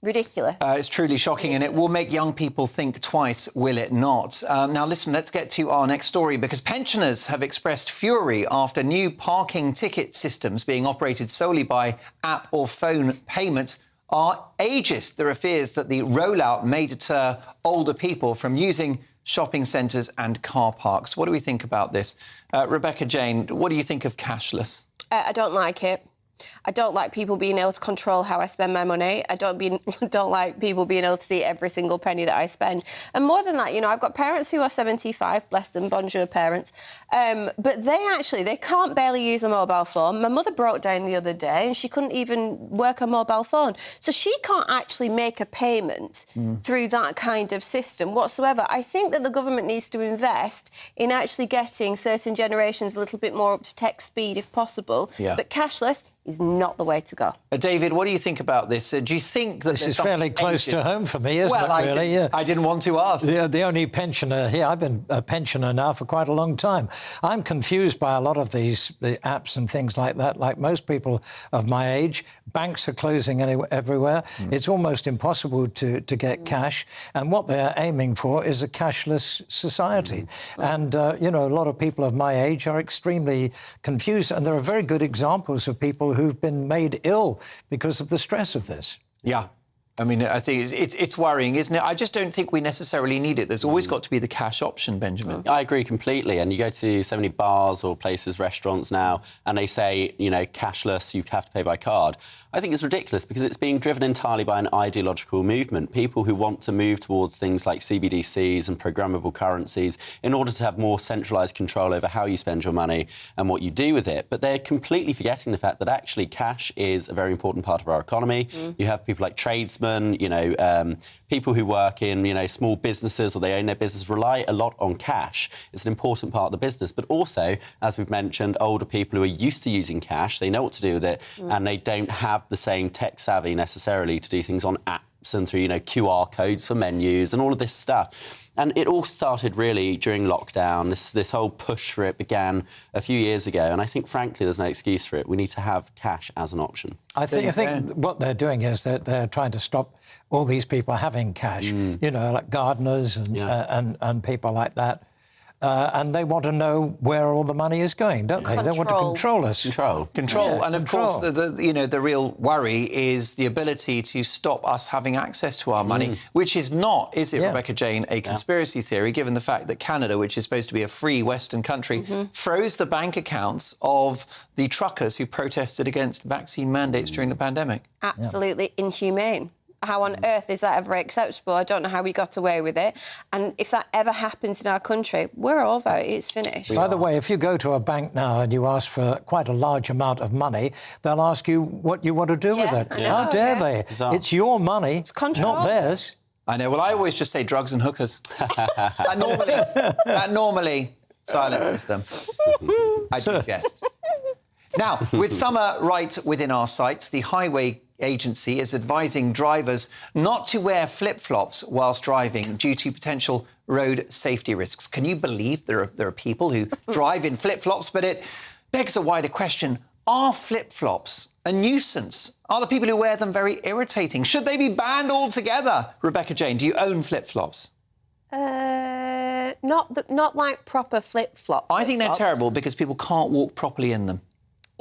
Ridiculous. It's truly shocking, and it will make young people think twice, will it not? Now, listen, let's get to our next story, because pensioners have expressed fury after new parking ticket systems being operated solely by app or phone payments are ageist. There are fears that the rollout may deter older people from using shopping centres and car parks. What do we think about this? Rebecca Jane, what do you think of cashless? I don't like it. I don't like people being able to control how I spend my money. I don't like people being able to see every single penny that I spend. And more than that, you know, I've got parents who are 75, bless them, bonjour parents, but they can't barely use a mobile phone. My mother broke down the other day and she couldn't even work a mobile phone. So she can't actually make a payment through that kind of system whatsoever. I think that the government needs to invest in actually getting certain generations a little bit more up to tech speed if possible. Yeah. But cashless is not the way to go. David, what do you think about this? Do you think that this is fairly close to home for me, isn't it, really? I didn't want to ask. The only pensioner here, I've been a pensioner now for quite a long time. I'm confused by a lot of the apps and things like that. Like most people of my age, banks are closing everywhere. It's almost impossible to get cash. And what they're aiming for is a cashless society. And, you know, a lot of people of my age are extremely confused. And there are very good examples of people who've been made ill because of the stress of this. Yeah. I mean, I think it's worrying, isn't it? I just don't think we necessarily need it. There's always got to be the cash option, Benjamin. I agree completely. And you go to so many bars or places, restaurants now, and they say, you know, cashless, you have to pay by card. I think it's ridiculous because it's being driven entirely by an ideological movement. People who want to move towards things like CBDCs and programmable currencies in order to have more centralised control over how you spend your money and what you do with it. But they're completely forgetting the fact that actually cash is a very important part of our economy. You have people like tradesmen, you know, people who work in, you know, small businesses or they own their business rely a lot on cash. It's an important part of the business. But also, as we've mentioned, older people who are used to using cash, they know what to do with it, and they don't have the same tech savvy necessarily to do things on apps and through, you know, QR codes for menus and all of this stuff. And it all started really during lockdown. This whole push for it began a few years ago. And I think, frankly, there's no excuse for it. We need to have cash as an option. I think what they're doing is that they're trying to stop all these people having cash, you know, like gardeners and people like that. And they want to know where all the money is going, don't they? They want to control us. Control. Yeah, and of course, the real worry is the ability to stop us having access to our money, which is not, is it, Rebecca Jane, a conspiracy theory, given the fact that Canada, which is supposed to be a free Western country, froze the bank accounts of the truckers who protested against vaccine mandates during the pandemic. Absolutely inhumane. How on earth is that ever acceptable? I don't know how we got away with it. And if that ever happens in our country, we're over. It's finished. By the way, if you go to a bank now and you ask for quite a large amount of money, they'll ask you what you want to do with it. How dare they? It's your money, it's not theirs. I know. Well, I always just say drugs and hookers. that normally silences them. I do jest. Now, with summer right within our sights, the Highway Agency is advising drivers not to wear flip-flops whilst driving due to potential road safety risks. Can you believe there are people who drive in flip-flops? But it begs a wider question. Are flip-flops a nuisance? Are the people who wear them very irritating? Should they be banned altogether? Rebecca Jane, do you own flip-flops? Not like proper flip-flops. I think they're terrible because people can't walk properly in them.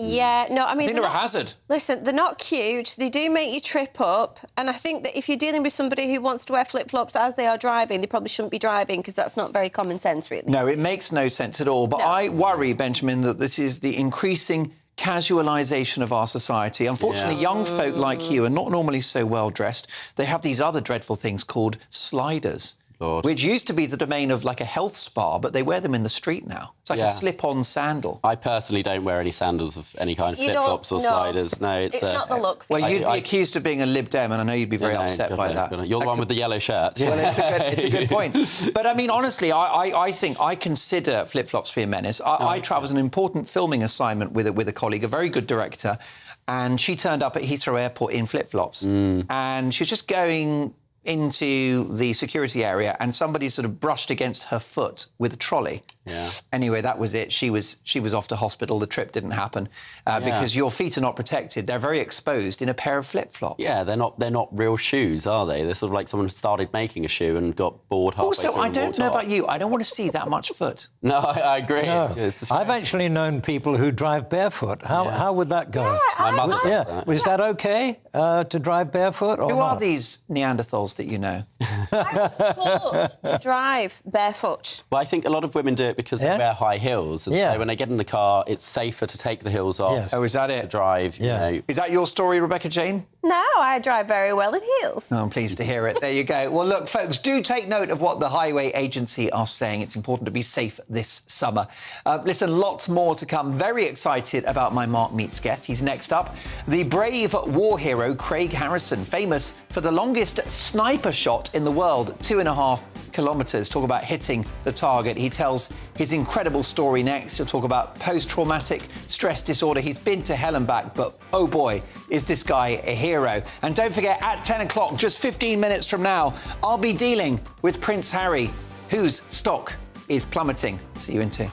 Yeah, no, I mean... they're a hazard. Listen, they're not cute. They do make you trip up. And I think that if you're dealing with somebody who wants to wear flip-flops as they are driving, they probably shouldn't be driving, because that's not very common sense, really. No, it makes no sense at all. But I worry, Benjamin, that this is the increasing casualisation of our society. Unfortunately, young folk like you are not normally so well-dressed. They have these other dreadful things called sliders. Which used to be the domain of like a health spa, but they wear them in the street now. It's like a slip-on sandal. I personally don't wear any sandals of any kind, flip-flops or sliders. No, it's not the look. Well, you'd be accused of being a Lib Dem, and I know you'd be very upset by that. You're the one with the yellow shirt. Well, it's a good point. But I mean, honestly, I think I consider flip-flops to be a menace. I travel as an important filming assignment with a colleague, a very good director, and she turned up at Heathrow Airport in flip-flops, and she was just going into the security area, and somebody sort of brushed against her foot with a trolley. Anyway, that was it. She was off to hospital. The trip didn't happen because your feet are not protected. They're very exposed in a pair of flip-flops. Yeah, they're not real shoes, are they? They're sort of like someone started making a shoe and got bored halfway through. Also, I don't know about you. I don't want to see that much foot. No, I agree. No. I've actually known people who drive barefoot. How would that go? My mother does that. Was that okay to drive barefoot? Or Who not? are these Neanderthals that you know? To drive barefoot. Well, I think a lot of women do it because they wear high heels. And so when they get in the car, it's safer to take the heels off. Oh, is that it? To drive, you know. Is that your story, Rebecca Jane? No, I drive very well in heels. Oh, I'm pleased to hear it. There you go. Well, look, folks, do take note of what the Highway Agency are saying. It's important to be safe this summer. Listen, lots more to come. Very excited about my Mark Meets guest. He's next up. The brave war hero, Craig Harrison, famous for the longest sniper shot in the world, 2.5 kilometres. Talk about hitting the target. He tells his incredible story next. He'll talk about post-traumatic stress disorder. He's been to hell and back, but oh boy, is this guy a hero. And don't forget, at 10 o'clock, just 15 minutes from now, I'll be dealing with Prince Harry, whose stock is plummeting. See you in 2.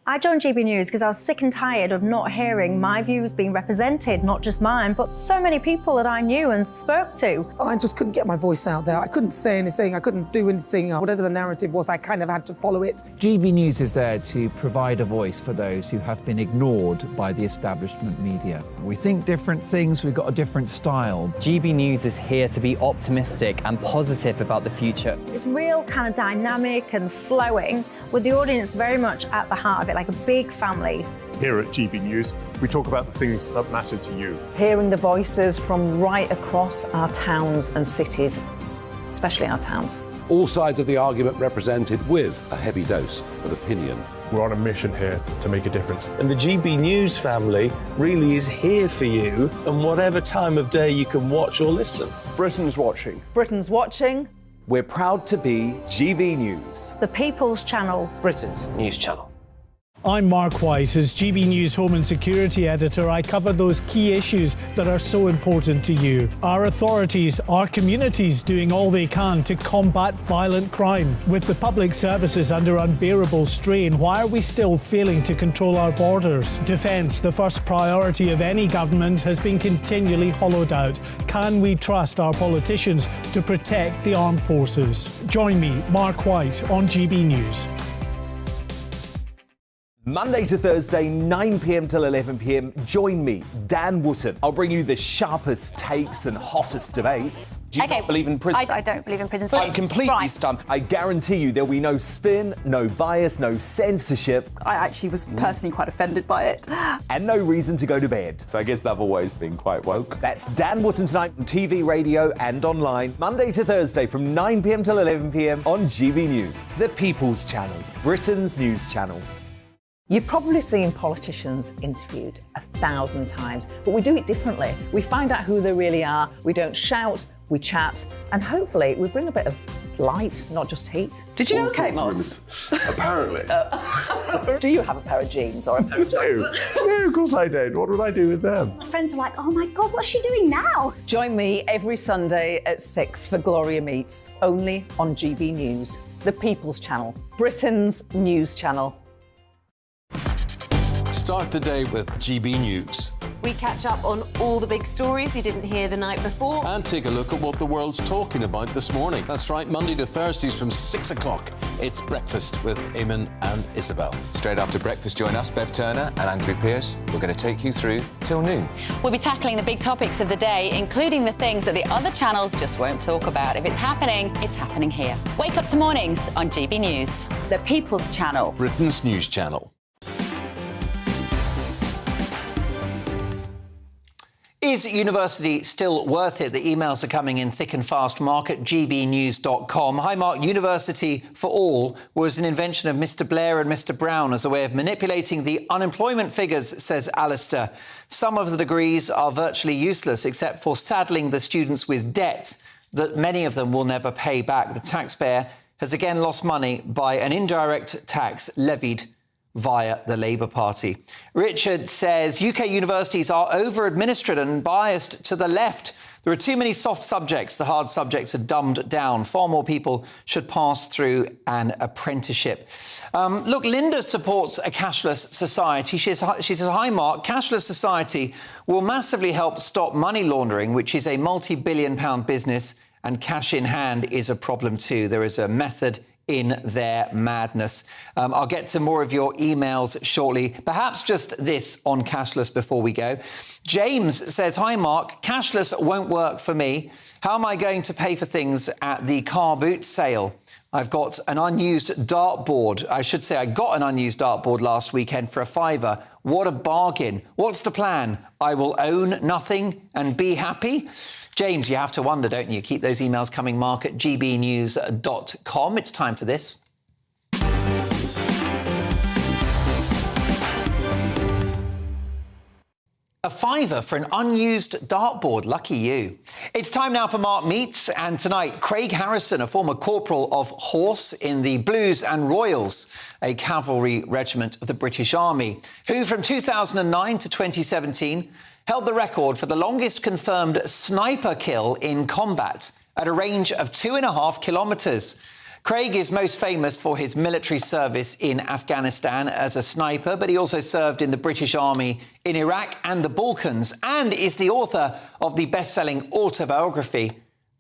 I joined GB News because I was sick and tired of not hearing my views being represented, not just mine, but so many people that I knew and spoke to. I just couldn't get my voice out there. I couldn't say anything. I couldn't do anything. Whatever the narrative was, I kind of had to follow it. GB News is there to provide a voice for those who have been ignored by the establishment media. We think different things, we've got a different style. GB News is here to be optimistic and positive about the future. It's real kind of dynamic and flowing, with the audience very much at the heart of it, like a big family. Here at GB News, we talk about the things that matter to you. Hearing the voices from right across our towns and cities, especially our towns. All sides of the argument represented with a heavy dose of opinion. We're on a mission here to make a difference. And the GB News family really is here for you, and whatever time of day you can watch or listen. Britain's watching. Britain's watching. We're proud to be GB News, The People's Channel. Britain's news channel. I'm Mark White. As GB News Home and Security Editor, I cover those key issues that are so important to you. Our authorities, our communities doing all they can to combat violent crime. With the public services under unbearable strain, why are we still failing to control our borders? Defence, the first priority of any government, has been continually hollowed out. Can we trust our politicians to protect the armed forces? Join me, Mark White, on GB News. Monday to Thursday, 9 p.m. till 11 p.m. Join me, Dan Wootton. I'll bring you the sharpest takes and hottest debates. Do you not believe in prison? I don't believe in prison. I'm completely stunned. I guarantee you there'll be no spin, no bias, no censorship. I actually was personally quite offended by it. And no reason to go to bed. So I guess they've always been quite woke. That's Dan Wootton tonight on TV, radio and online. Monday to Thursday from 9 p.m. till 11 p.m. on GB News. The People's Channel, Britain's news channel. You've probably seen politicians interviewed 1,000 times, but we do it differently. We find out who they really are, we don't shout, we chat, and hopefully we bring a bit of light, not just heat. Did you know Kate Moss? Apparently. Do you have a pair of jeans or a pair of jeans? No, of course I don't. What would I do with them? My friends are like, oh my God, what's she doing now? Join me every Sunday at 6 for Gloria Meets, only on GB News, the People's Channel, Britain's news channel. Start the day with GB News. We catch up on all the big stories you didn't hear the night before. And take a look at what the world's talking about this morning. That's right, Monday to Thursdays from 6 o'clock. It's Breakfast with Eamon and Isabel. Straight after breakfast, join us, Bev Turner and Andrew Pearce. We're going to take you through till noon. We'll be tackling the big topics of the day, including the things that the other channels just won't talk about. If it's happening here. Wake up to mornings on GB News, the People's Channel. Britain's news channel. Is university still worth it? The emails are coming in thick and fast. Mark at gbnews.com. Hi, Mark. University for all was an invention of Mr. Blair and Mr. Brown as a way of manipulating the unemployment figures, says Alistair. Some of the degrees are virtually useless, except for saddling the students with debt that many of them will never pay back. The taxpayer has again lost money by an indirect tax levied via the Labour Party. Richard says UK universities are over-administered and biased to the left. There are too many soft subjects. The hard subjects are dumbed down. Far more people should pass through an apprenticeship. Look, Linda supports a cashless society. She says, hi, Mark, cashless society will massively help stop money laundering, which is a multi-billion-pound business, and cash in hand is a problem too. There is a method in their madness. I'll get to more of your emails shortly. Perhaps just this on cashless before we go. James says, hi, Mark, cashless won't work for me. How am I going to pay for things at the car boot sale? I've got an unused dartboard. I should say I got an unused dartboard last weekend for £5. What a bargain. What's the plan? I will own nothing and be happy? James, you have to wonder, don't you? Keep those emails coming, Mark at gbnews.com. It's time for this. A £5 for an unused dartboard. Lucky you. It's time now for Mark Meets, and tonight, Craig Harrison, a former corporal of horse in the Blues and Royals, a cavalry regiment of the British Army, who from 2009 to 2017 held the record for the longest confirmed sniper kill in combat at a range of 2.5 kilometres. Craig is most famous for his military service in Afghanistan as a sniper, but he also served in the British Army in Iraq and the Balkans, and is the author of the best-selling autobiography,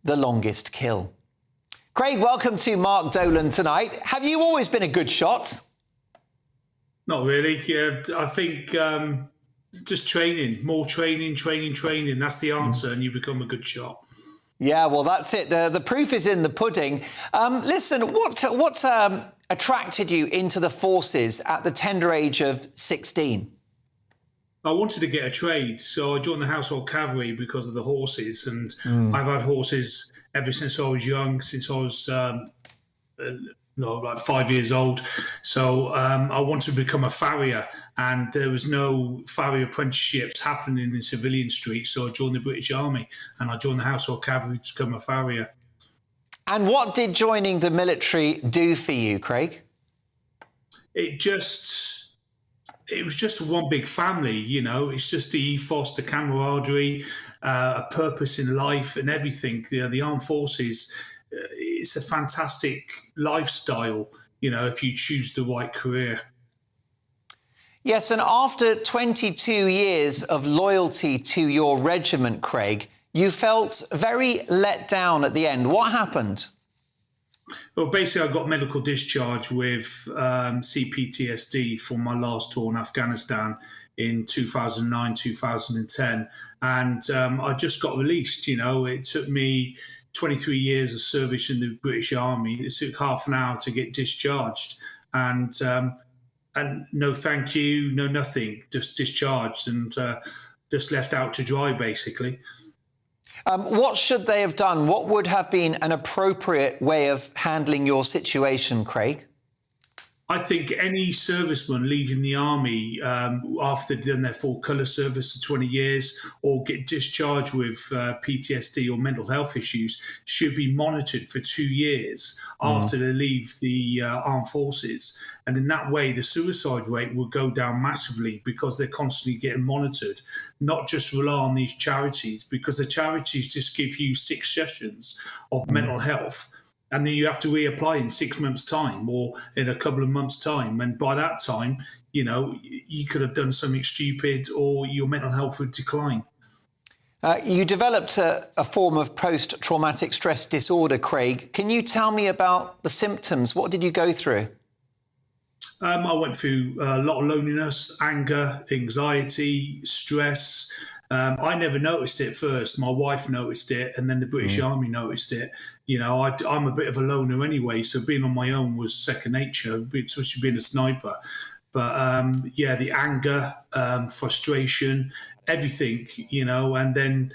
The Longest Kill. Craig, welcome to Mark Dolan tonight. Have you always been a good shot? Not really. I think just training, more training. That's the answer, and you become a good shot. Yeah, well, that's it. The proof is in the pudding. Listen, what attracted you into the forces at the tender age of 16? I wanted to get a trade, so I joined the Household Cavalry because of the horses, and I've had horses ever since I was young, since I was like 5 years old. So I wanted to become a farrier, and there was no farrier apprenticeships happening in civilian streets, so I joined the British Army, and I joined the Household Cavalry to become a farrier. And what did joining the military do for you, Craig? It was just one big family, you know. It's just the ethos, the camaraderie, a purpose in life and everything. The armed forces, it's a fantastic lifestyle, you know, if you choose the right career. Yes, and after 22 years of loyalty to your regiment, Craig, you felt very let down at the end. What happened? Well, basically, I got medical discharge with CPTSD from my last tour in Afghanistan in 2009, 2010. And I just got released, you know. It took me 23 years of service in the British Army. It took half an hour to get discharged. And no thank you, no nothing, just discharged and just left out to dry, basically. What should they have done? What would have been an appropriate way of handling your situation, Craig? I think any serviceman leaving the army after they've done their full colour service for 20 years or get discharged with PTSD or mental health issues should be monitored for 2 years after they leave the armed forces. And in that way, the suicide rate will go down massively because they're constantly getting monitored, not just rely on these charities, because the charities just give you 6 sessions of mental health. and then you have to reapply in 6 months' time or in a couple of months' time. And by that time, you could have done something stupid or your mental health would decline. You developed a form of post-traumatic stress disorder, Craig. Can you tell me about the symptoms? What did you go through? I went through a lot of loneliness, anger, anxiety, stress. I never noticed it first. My wife noticed it, and then the British Army noticed it. I'm a bit of a loner anyway, so being on my own was second nature, especially being a sniper. But the anger, frustration, everything, and then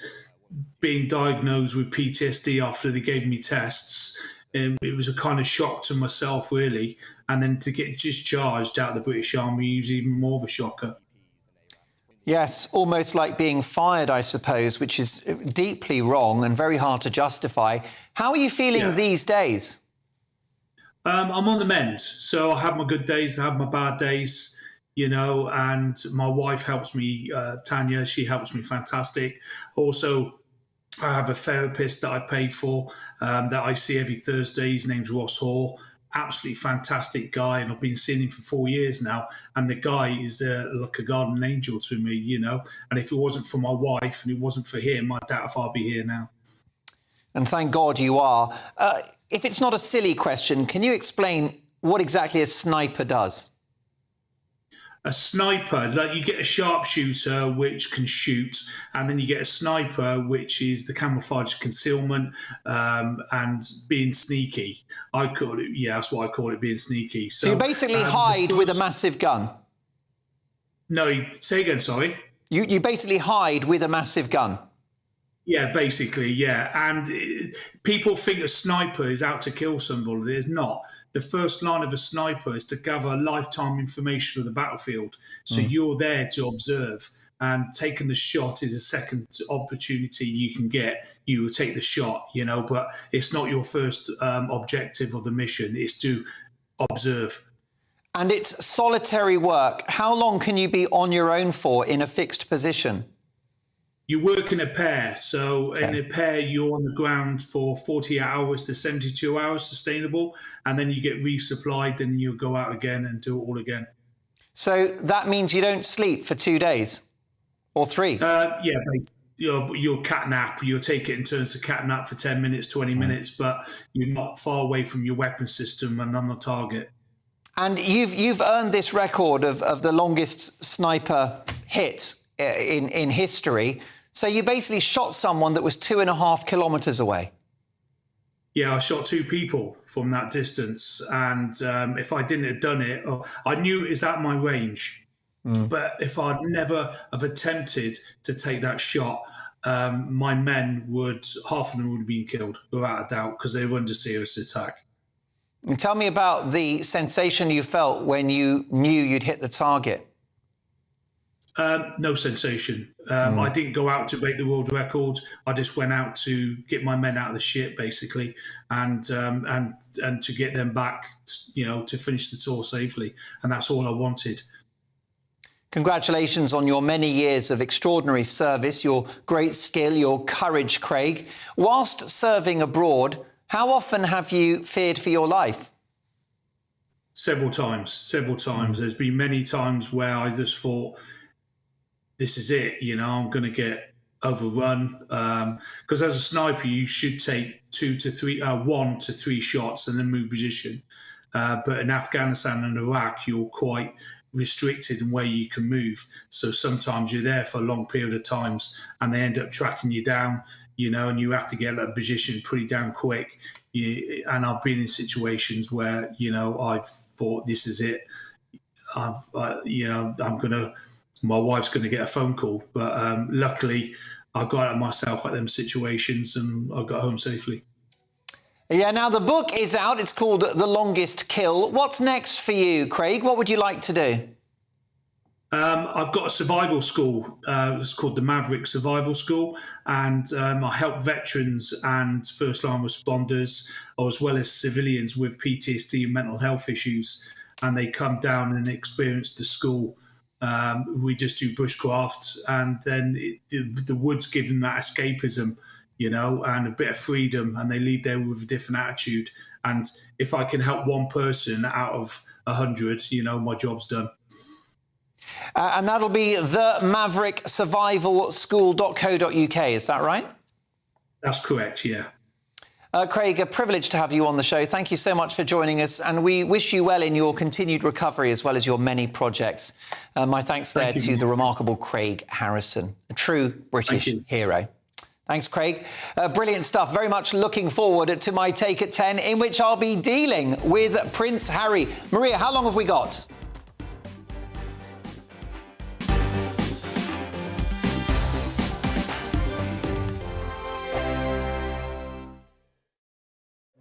being diagnosed with PTSD after they gave me tests. It was a kind of shock to myself, really. And then to get discharged out of the British Army was even more of a shocker. Yes, almost like being fired, I suppose, which is deeply wrong and very hard to justify. How are you feeling these days? I'm on the mend. So I have my good days, I have my bad days, and my wife helps me, Tanya, she helps me fantastic. Also, I have a therapist that I pay for that I see every Thursday. His name's Ross Hall. Absolutely fantastic guy, and I've been seeing him for 4 years now. And the guy is like a guardian angel to me, And if it wasn't for my wife and it wasn't for him, I doubt if I'd be here now. And thank God you are. If it's not a silly question, can you explain what exactly a sniper does? A sniper, like you get a sharpshooter which can shoot, and then you get a sniper which is the camouflage concealment and being sneaky. I call it, that's what I call it, being sneaky. So you basically hide with a massive gun? No, say again, sorry. You basically hide with a massive gun? Yeah, basically, yeah. And people think a sniper is out to kill somebody. It's not. The first line of a sniper is to gather lifetime information of the battlefield. So you're there to observe, and taking the shot is a second opportunity you can get. You will take the shot, but it's not your first objective of the mission. It's to observe. And it's solitary work. How long can you be on your own for in a fixed position? You work in a pair. So in a pair, you're on the ground for 48 hours to 72 hours sustainable, and then you get resupplied, and you'll go out again and do it all again. So that means you don't sleep for 2 days or 3? Yeah, basically. You'll cat nap. You'll take it in turns to cat nap for 10 minutes, 20 minutes, but you're not far away from your weapon system and on the target. And you've earned this record of the longest sniper hit in history. So you basically shot someone that was 2.5 kilometres away. Yeah, I shot 2 people from that distance. And if I didn't have done it, I knew it was at my range. But if I'd never have attempted to take that shot, my men half of them would have been killed, without a doubt, because they were under serious attack. And tell me about the sensation you felt when you knew you'd hit the target. No sensation. I didn't go out to break the world record. I just went out to get my men out of the shit, basically, and to get them back, to finish the tour safely. And that's all I wanted. Congratulations on your many years of extraordinary service, your great skill, your courage, Craig. Whilst serving abroad, how often have you feared for your life? Several times. There's been many times where I just thought, this is it, I'm going to get overrun. Because as a sniper, you should take 1 to 3 shots and then move position. But in Afghanistan and Iraq, you're quite restricted in where you can move. So sometimes you're there for a long period of times and they end up tracking you down, and you have to get that position pretty damn quick. And I've been in situations where, I've thought, this is it. My wife's going to get a phone call. But luckily, I got out myself at them situations and I got home safely. Yeah, now the book is out. It's called The Longest Kill. What's next for you, Craig? What would you like to do? I've got a survival school. It's called the Maverick Survival School. And I help veterans and first-line responders, as well as civilians with PTSD and mental health issues. And they come down and experience the school. We just do bushcraft, and then the woods give them that escapism. and a bit of freedom, and they leave there with a different attitude. And if I can help one person out of 100, my job's done. And that'll be themavericksurvivalschool.co.uk, is that right? That's correct, yeah. Craig, a privilege to have you on the show. Thank you so much for joining us, and we wish you well in your continued recovery as well as your many projects. My thanks there to the remarkable Craig Harrison, a true British hero. Thanks, Craig. Brilliant stuff. Very much looking forward to my Take at 10, in which I'll be dealing with Prince Harry. Maria, how long have we got?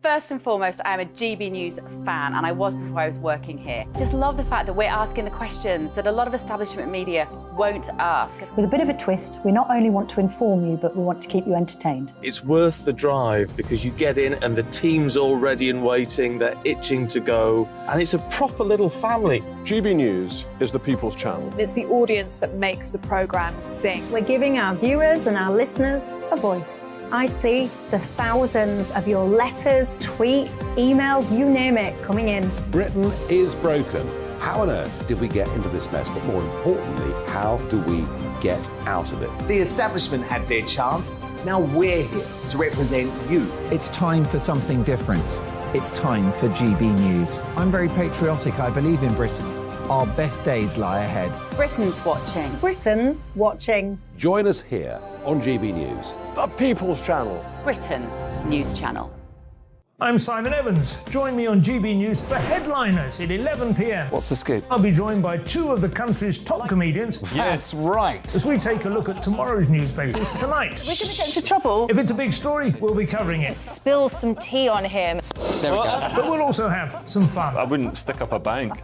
First and foremost, I am a GB News fan, and I was before I was working here. Just love the fact that we're asking the questions that a lot of establishment media won't ask. With a bit of a twist, we not only want to inform you, but we want to keep you entertained. It's worth the drive because you get in and the team's all ready and waiting, they're itching to go, and it's a proper little family. GB News is the People's Channel. It's the audience that makes the programme sing. We're giving our viewers and our listeners a voice. I see the thousands of your letters, tweets, emails, you name it, coming in. Britain is broken. How on earth did we get into this mess? But more importantly, how do we get out of it? The establishment had their chance. Now we're here to represent you. It's time for something different. It's time for GB News. I'm very patriotic. I believe in Britain. Our best days lie ahead. Britain's watching. Britain's watching. Join us here on GB News. The People's Channel. Britain's news channel. I'm Simon Evans. Join me on GB News for Headliners at 11 p.m. What's the scoop? I'll be joined by two of the country's top comedians. That's right. As we take a look at tomorrow's newspapers tonight. We're going to get into trouble. If it's a big story, we'll be covering it. Spill some tea on him. There we go. But we'll also have some fun. I wouldn't stick up a bank.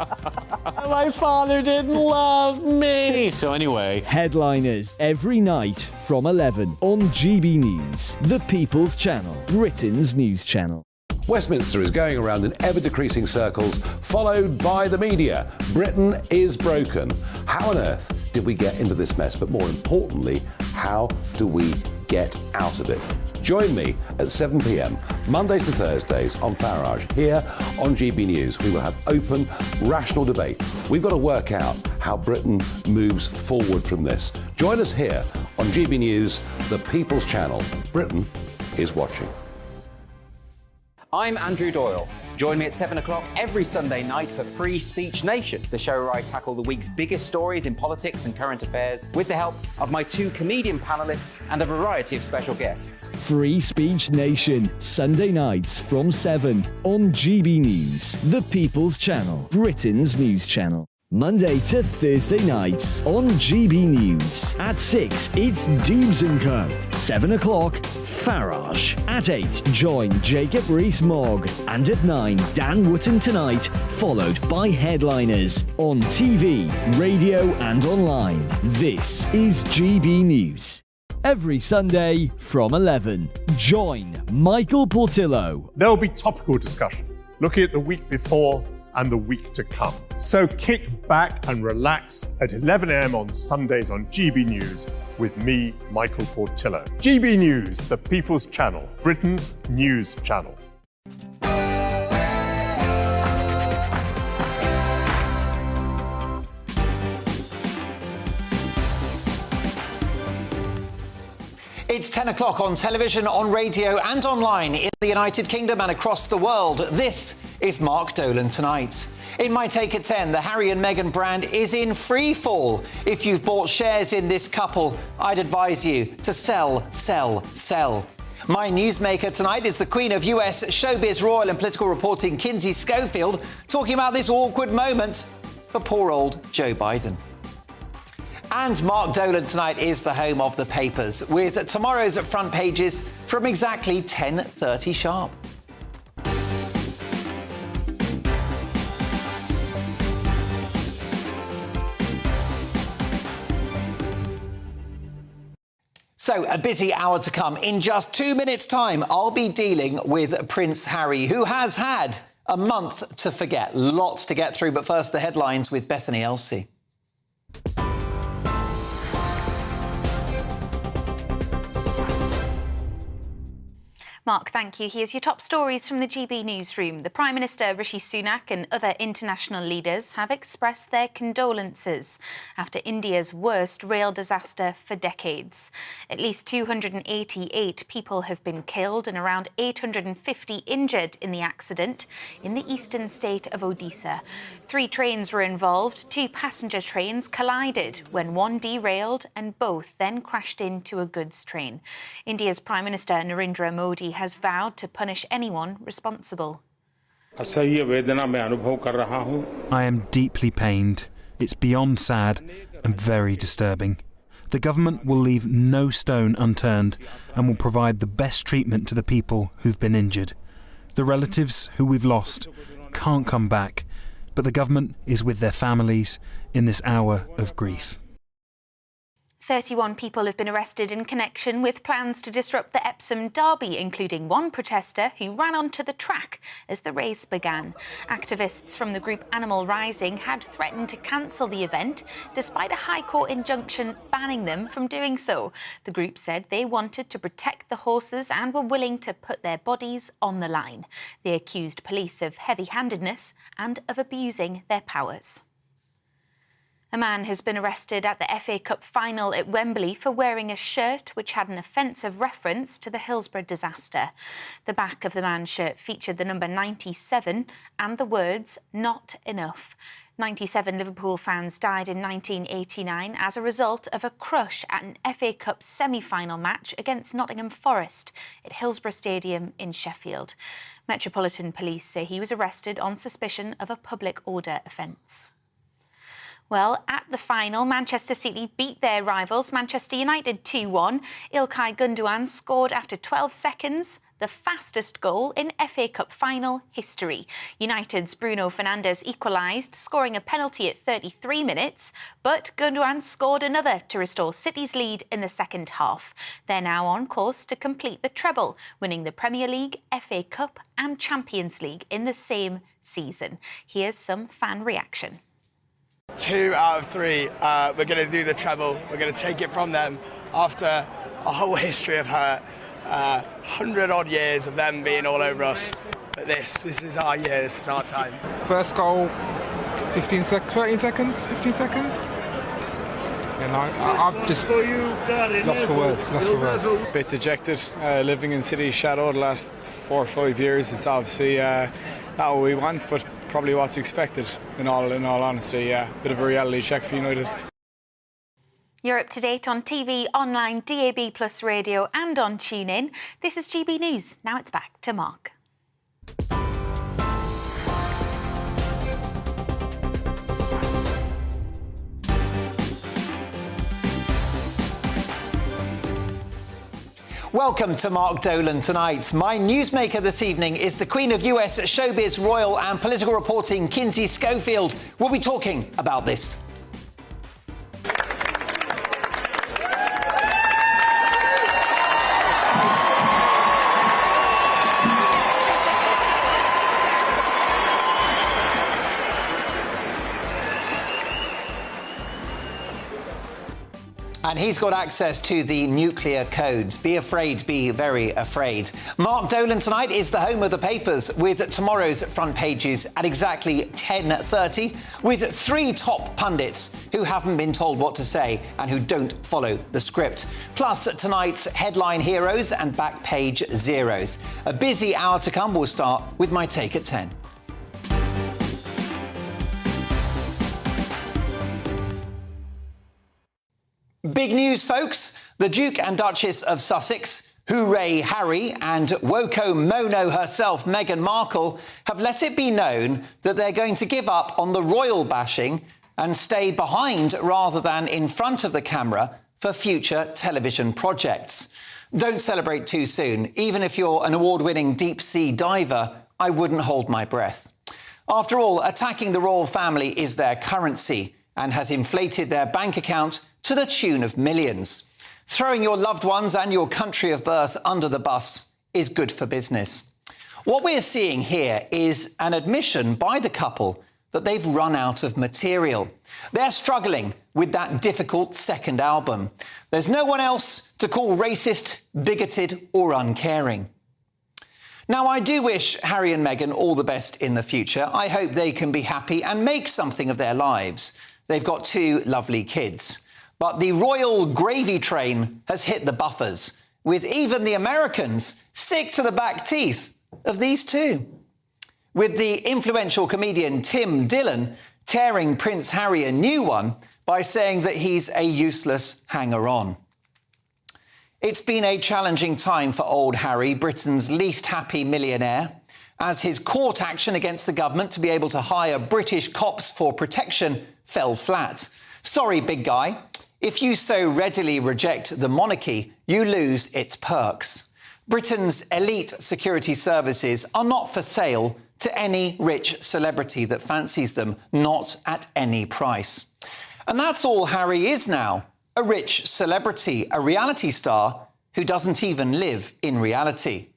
My father didn't love me. So anyway. Headliners every night from 11 on GB News, the People's Channel, Britain's news channel. Westminster is going around in ever-decreasing circles, followed by the media. Britain is broken. How on earth did we get into this mess? But more importantly, how do we get out of it? Join me at 7 p.m, Mondays to Thursdays on Farage, here on GB News. We will have open, rational debate. We've got to work out how Britain moves forward from this. Join us here on GB News, the People's Channel. Britain is watching. I'm Andrew Doyle. Join me at 7 o'clock every Sunday night for Free Speech Nation, the show where I tackle the week's biggest stories in politics and current affairs with the help of my two comedian panellists and a variety of special guests. Free Speech Nation, Sunday nights from 7 on GB News, the People's Channel, Britain's news channel. Monday to Thursday nights on GB News. At 6, it's Dubes & Co. 7 o'clock, Farage. At 8, join Jacob Rees-Mogg. And at 9, Dan Wootton Tonight, followed by Headliners on TV, radio and online. This is GB News. Every Sunday from 11, join Michael Portillo. There'll be topical discussion, looking at the week before and the week to come. So kick back and relax at 11 a.m. on Sundays on GB News with me, Michael Portillo. GB News, the People's Channel, Britain's news channel. It's 10 o'clock on television, on radio and online in the United Kingdom and across the world. This is Mark Dolan Tonight. In my Take at 10, the Harry and Meghan brand is in free fall. If you've bought shares in this couple, I'd advise you to sell, sell, sell. My newsmaker tonight is the Queen of US showbiz royal and political reporting, Kinsey Schofield, talking about this awkward moment for poor old Joe Biden. And Mark Dolan Tonight is the home of the papers, with tomorrow's front pages from exactly 10:30 sharp. So, a busy hour to come. In just 2 minutes' time, I'll be dealing with Prince Harry, who has had a month to forget. Lots to get through, but first, the headlines with Bethany Elsey. Mark, thank you. Here's your top stories from the GB newsroom. The Prime Minister Rishi Sunak and other international leaders have expressed their condolences after India's worst rail disaster for decades. At least 288 people have been killed and around 850 injured in the accident in the eastern state of Odisha. 3 trains were involved. 2 passenger trains collided when one derailed and both then crashed into a goods train. India's Prime Minister Narendra Modi has vowed to punish anyone responsible. I am deeply pained. It's beyond sad and very disturbing. The government will leave no stone unturned and will provide the best treatment to the people who've been injured. The relatives who we've lost can't come back, but the government is with their families in this hour of grief. 31 people have been arrested in connection with plans to disrupt the Epsom Derby, including one protester who ran onto the track as the race began. Activists from the group Animal Rising had threatened to cancel the event, despite a High Court injunction banning them from doing so. The group said they wanted to protect the horses and were willing to put their bodies on the line. They accused police of heavy-handedness and of abusing their powers. A man has been arrested at the FA Cup final at Wembley for wearing a shirt which had an offensive reference to the Hillsborough disaster. The back of the man's shirt featured the number 97 and the words, "Not enough." 97 Liverpool fans died in 1989 as a result of a crush at an FA Cup semi-final match against Nottingham Forest at Hillsborough Stadium in Sheffield. Metropolitan Police say he was arrested on suspicion of a public order offence. Well, at the final, Manchester City beat their rivals, Manchester United 2-1. Ilkay Gundogan scored after 12 seconds, the fastest goal in FA Cup final history. United's Bruno Fernandes equalised, scoring a penalty at 33 minutes, but Gundogan scored another to restore City's lead in the second half. They're now on course to complete the treble, winning the Premier League, FA Cup and Champions League in the same season. Here's some fan reaction. 2 out of 3, we're going to do the treble. We're going to take it from them after a whole history of hurt, 100-odd years of them being all over us. But this is our year, this is our time. First goal, 13 seconds, 15 seconds. And I've just lost for words. Bit dejected, living in City shadow the last 4 or 5 years. It's obviously not what we want, but probably what's expected, in all honesty. Yeah, bit of a reality check for United. You're up to date on TV, online, DAB+ radio and on TuneIn. This is GB News. Now it's back to Mark. Welcome to Mark Dolan Tonight. My newsmaker this evening is the Queen of US showbiz, royal and political reporting, Kinsey Schofield. We'll be talking about this. And he's got access to the nuclear codes. Be afraid, be very afraid. Mark Dolan Tonight is the home of the papers, with tomorrow's front pages at exactly 10:30, with 3 top pundits who haven't been told what to say and who don't follow the script. Plus tonight's headline heroes and back page zeros. A busy hour to come. We'll start with my take at 10. Big news, folks. The Duke and Duchess of Sussex, hooray Harry, and Woko Mono herself, Meghan Markle, have let it be known that they're going to give up on the royal bashing and stay behind rather than in front of the camera for future television projects. Don't celebrate too soon. Even if you're an award-winning deep-sea diver, I wouldn't hold my breath. After all, attacking the royal family is their currency and has inflated their bank account to the tune of millions. Throwing your loved ones and your country of birth under the bus is good for business. What we're seeing here is an admission by the couple that they've run out of material. They're struggling with that difficult second album. There's no one else to call racist, bigoted or uncaring. Now, I do wish Harry and Meghan all the best in the future. I hope they can be happy and make something of their lives. They've got 2 lovely kids. But the royal gravy train has hit the buffers, with even the Americans sick to the back teeth of these 2. With the influential comedian Tim Dillon tearing Prince Harry a new one by saying that he's a useless hanger-on. It's been a challenging time for old Harry, Britain's least happy millionaire, as his court action against the government to be able to hire British cops for protection fell flat. Sorry, big guy. If you so readily reject the monarchy, you lose its perks. Britain's elite security services are not for sale to any rich celebrity that fancies them, not at any price. And that's all Harry is now, a rich celebrity, a reality star who doesn't even live in reality.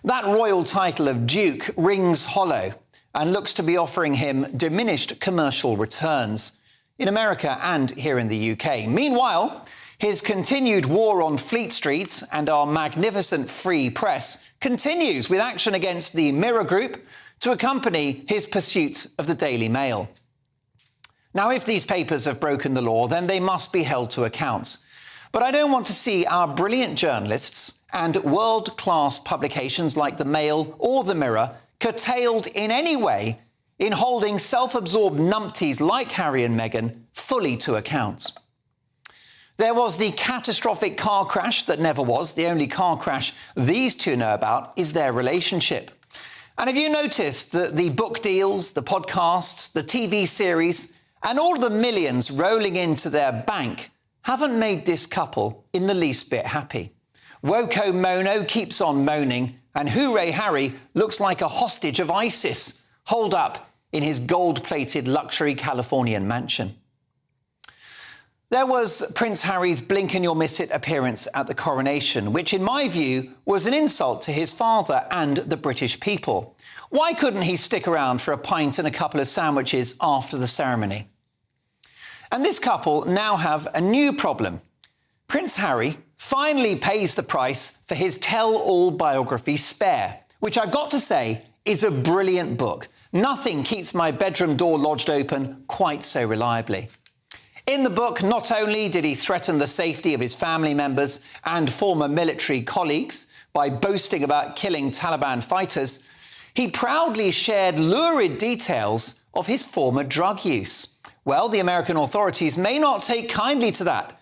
That royal title of Duke rings hollow and looks to be offering him diminished commercial returns in America and here in the UK. Meanwhile, his continued war on Fleet Street and our magnificent free press continues with action against the Mirror Group to accompany his pursuit of the Daily Mail. Now, if these papers have broken the law, then they must be held to account. But I don't want to see our brilliant journalists and world-class publications like the Mail or the Mirror curtailed in any way in holding self-absorbed numpties like Harry and Meghan fully to account. There was the catastrophic car crash that never was. The only car crash these 2 know about is their relationship. And have you noticed that the book deals, the podcasts, the TV series, and all the millions rolling into their bank haven't made this couple in the least bit happy? Woko Mono keeps on moaning, and Hooray Harry looks like a hostage of ISIS, holed up in his gold-plated luxury Californian mansion. There was Prince Harry's blink-and-you'll-miss-it appearance at the coronation, which, in my view, was an insult to his father and the British people. Why couldn't he stick around for a pint and a couple of sandwiches after the ceremony? And this couple now have a new problem. Prince Harry finally pays the price for his tell-all biography, Spare, which I've got to say is a brilliant book. Nothing keeps my bedroom door lodged open quite so reliably. In the book, not only did he threaten the safety of his family members and former military colleagues by boasting about killing Taliban fighters, he proudly shared lurid details of his former drug use. Well, the American authorities may not take kindly to that,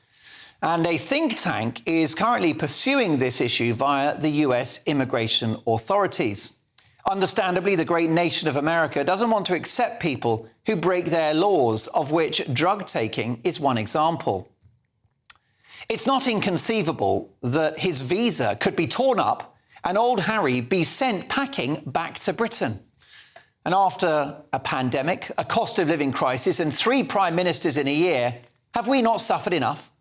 and a think tank is currently pursuing this issue via the US immigration authorities. Understandably, the great nation of America doesn't want to accept people who break their laws, of which drug taking is one example. It's not inconceivable that his visa could be torn up and old Harry be sent packing back to Britain. And after a pandemic, a cost of living crisis and 3 prime ministers in a year, have we not suffered enough?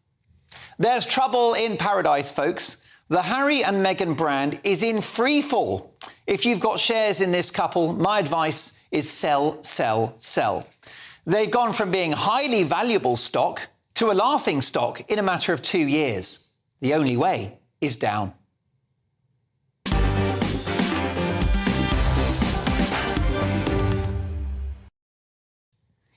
There's trouble in paradise, folks. The Harry and Meghan brand is in free fall. If you've got shares in this couple, my advice is sell, sell, sell. They've gone from being highly valuable stock to a laughing stock in a matter of 2 years. The only way is down.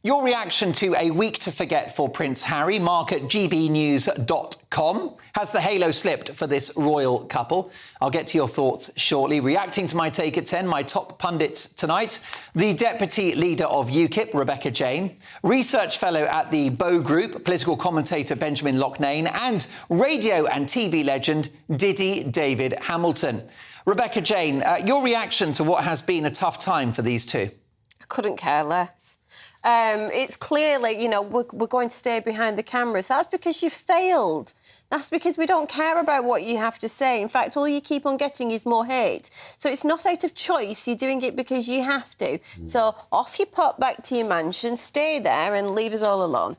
Your reaction to a week to forget for Prince Harry, Mark at GBNews.com. Has the halo slipped for this royal couple? I'll get to your thoughts shortly. Reacting to my take at 10, my top pundits tonight. The Deputy Leader of UKIP, Rebecca Jane. Research Fellow at the Bow Group, political commentator Benjamin Loughnane. And radio and TV legend Diddy David Hamilton. Rebecca Jane, your reaction to what has been a tough time for these 2? I couldn't care less. It's clearly, you know, we're going to stay behind the cameras. That's because you failed. That's because we don't care about what you have to say. In fact, all you keep on getting is more hate. So it's not out of choice. You're doing it because you have to. So off you pop back to your mansion, stay there and leave us all alone.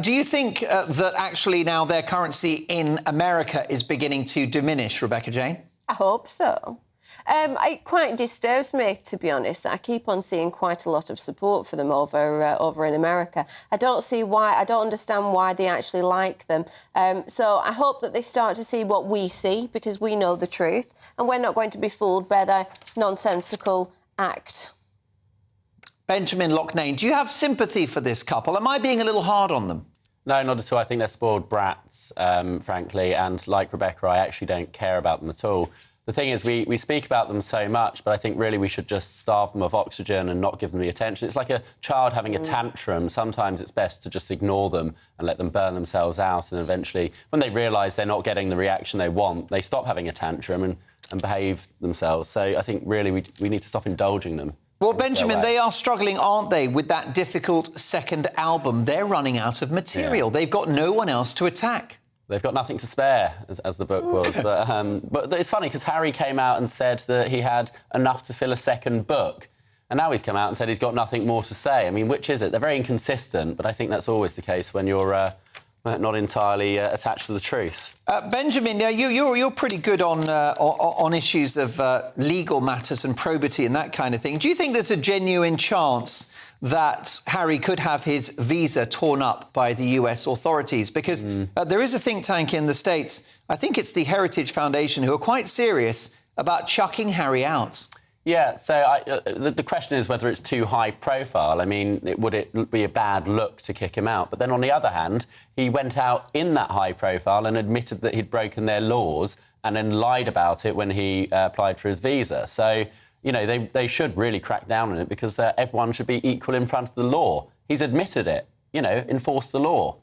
Do you think that actually now their currency in America is beginning to diminish, Rebecca Jane? I hope so. It quite disturbs me, to be honest. I keep on seeing quite a lot of support for them over in America. I don't understand why they actually like them. So I hope that they start to see what we see, because we know the truth, and we're not going to be fooled by their nonsensical act. Benjamin Loughnane, do you have sympathy for this couple? Am I being a little hard on them? No, not at all. I think they're spoiled brats, frankly, and like Rebecca, I actually don't care about them at all. The thing is, we speak about them so much, but I think really we should just starve them of oxygen and not give them the attention. It's like a child having a tantrum. Sometimes it's best to just ignore them and let them burn themselves out, and eventually, when they realise they're not getting the reaction they want, they stop having a tantrum and behave themselves. So I think really we need to stop indulging them. Well, Benjamin, they are struggling, aren't they, with that difficult second album? They're running out of material. Yeah. They've got no one else to attack. They've got nothing to spare, as the book was. But it's funny, because Harry came out and said that he had enough to fill a second book. And now he's come out and said he's got nothing more to say. I mean, which is it? They're very inconsistent, but I think that's always the case when you're not entirely attached to the truth. Benjamin, you're pretty good on issues of legal matters and probity and that kind of thing. Do you think there's a genuine chance that Harry could have his visa torn up by the US authorities? Because there is a think tank in the States, I think it's the Heritage Foundation, who are quite serious about chucking Harry out. Yeah, so the question is whether it's too high profile. I mean, would it be a bad look to kick him out? But then on the other hand, he went out in that high profile and admitted that he'd broken their laws and then lied about it when he applied for his visa. So, you know, they should really crack down on it, because everyone should be equal in front of the law. He's admitted it. You know, enforce the law.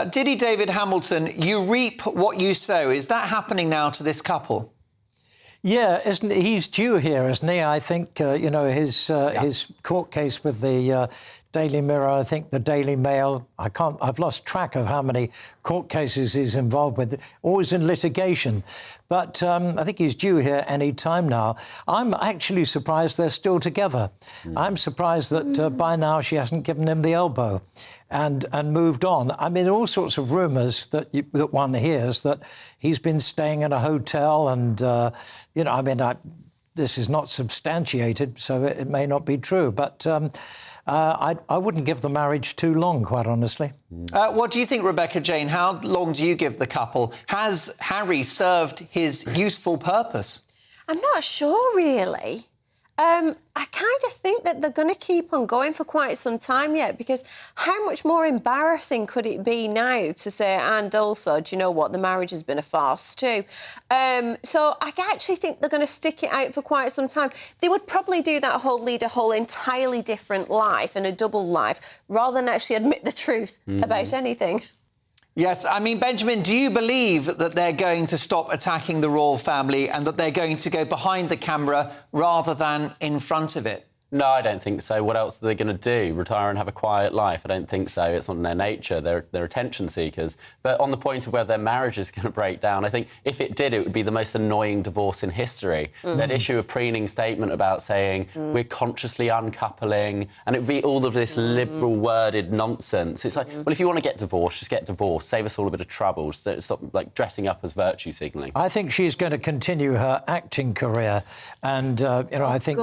Diddy David Hamilton, you reap what you sow. Is that happening now to this couple? Yeah, isn't he's due here, isn't he? I think you know, his court case with the Daily Mirror, I think the Daily Mail. I've lost track of how many court cases he's involved with. Always in litigation, but I think he's due here any time now. I'm actually surprised they're still together. I'm surprised that by now she hasn't given him the elbow and moved on. I mean, there are all sorts of rumours that one hears that he's been staying in a hotel, and you know, I mean, this is not substantiated, so it may not be true, but I wouldn't give the marriage too long, quite honestly. What do you think, Rebecca Jane? How long do you give the couple? Has Harry served his useful purpose? I'm not sure, really. I kind of think that they're going to keep on going for quite some time yet, because how much more embarrassing could it be now to say, and also, do you know what, the marriage has been a farce too. So I actually think they're going to stick it out for quite some time. They would probably do that lead a whole entirely different life and a double life, rather than actually admit the truth about anything. Yes, I mean, Benjamin, do you believe that they're going to stop attacking the royal family and that they're going to go behind the camera rather than in front of it? No, I don't think so. What else are they going to do? Retire and have a quiet life? I don't think so. It's not in their nature. They're attention seekers. But on the point of whether their marriage is going to break down, I think if it did, it would be the most annoying divorce in history. They'd issue a preening statement about saying, we're consciously uncoupling, and it would be all of this liberal worded nonsense. It's like, well, if you want to get divorced, just get divorced. Save us all a bit of trouble. Stop like dressing up as virtue signalling. I think she's going to continue her acting career, and you know, I think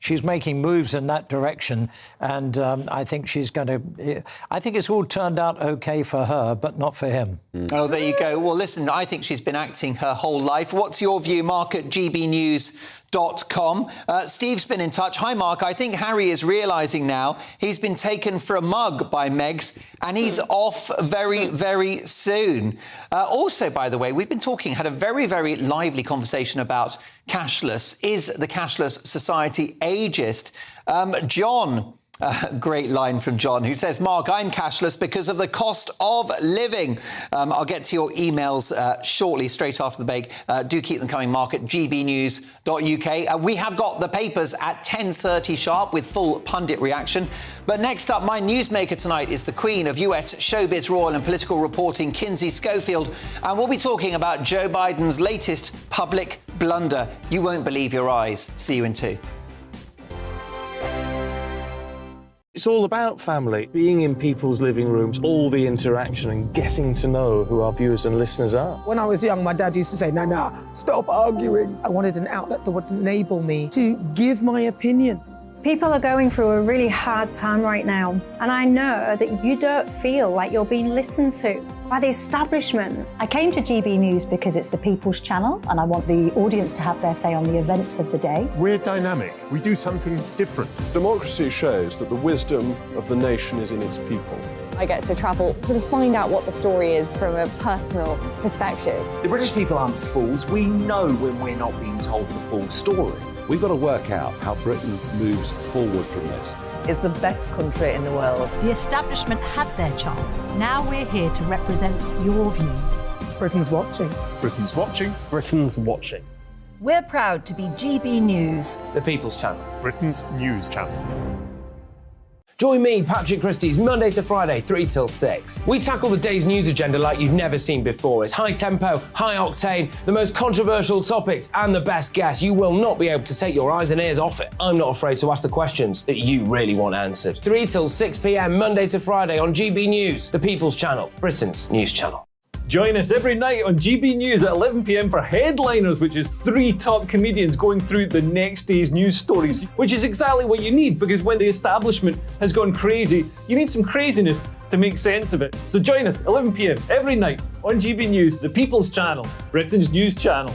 she's making moves in that direction, and I think she's going to. I think it's all turned out OK for her, but not for him. Oh, there you go. Well, listen, I think she's been acting her whole life. What's your view, Mark, at GBNews.com? Steve's been in touch. Hi, Mark. I think Harry is realising now he's been taken for a mug by Meg's, and he's off very, very soon. Also, by the way, we've been had a very, very lively conversation about cashless. Is the cashless society ageist? John, great line from John, who says, Mark, I'm cashless because of the cost of living. I'll get to your emails shortly, straight after the break. Do keep them coming, Mark, at gbnews.uk. We have got the papers at 10:30 sharp with full pundit reaction. But next up, my newsmaker tonight is the queen of US showbiz, royal and political reporting, Kinsey Schofield. And we'll be talking about Joe Biden's latest public blunder. You won't believe your eyes. See you in 2. It's all about family, being in people's living rooms, all the interaction and getting to know who our viewers and listeners are. When I was young, my dad used to say, no, stop arguing. I wanted an outlet that would enable me to give my opinion. People are going through a really hard time right now, and I know that you don't feel like you're being listened to by the establishment. I came to GB News because it's the People's Channel, and I want the audience to have their say on the events of the day. We're dynamic. We do something different. Democracy shows that the wisdom of the nation is in its people. I get to travel to find out what the story is from a personal perspective. The British people aren't fools. We know when we're not being told the full story. We've got to work out how Britain moves forward from this. Is the best country in the world. The establishment had their chance. Now we're here to represent your views. Britain's watching. Britain's watching. Britain's watching. We're proud to be GB News. The People's Channel. Britain's news channel. Join me, Patrick Christie's Monday to Friday, 3 till 6. We tackle the day's news agenda like you've never seen before. It's high tempo, high octane, the most controversial topics, and the best guests. You will not be able to take your eyes and ears off it. I'm not afraid to ask the questions that you really want answered. 3 till 6 p.m, Monday to Friday on GB News, the People's Channel, Britain's news channel. Join us every night on GB News at 11 p.m. for Headliners, which is 3 top comedians going through the next day's news stories, which is exactly what you need, because when the establishment has gone crazy, you need some craziness to make sense of it. So join us 11 p.m. every night on GB News, the People's Channel, Britain's news channel.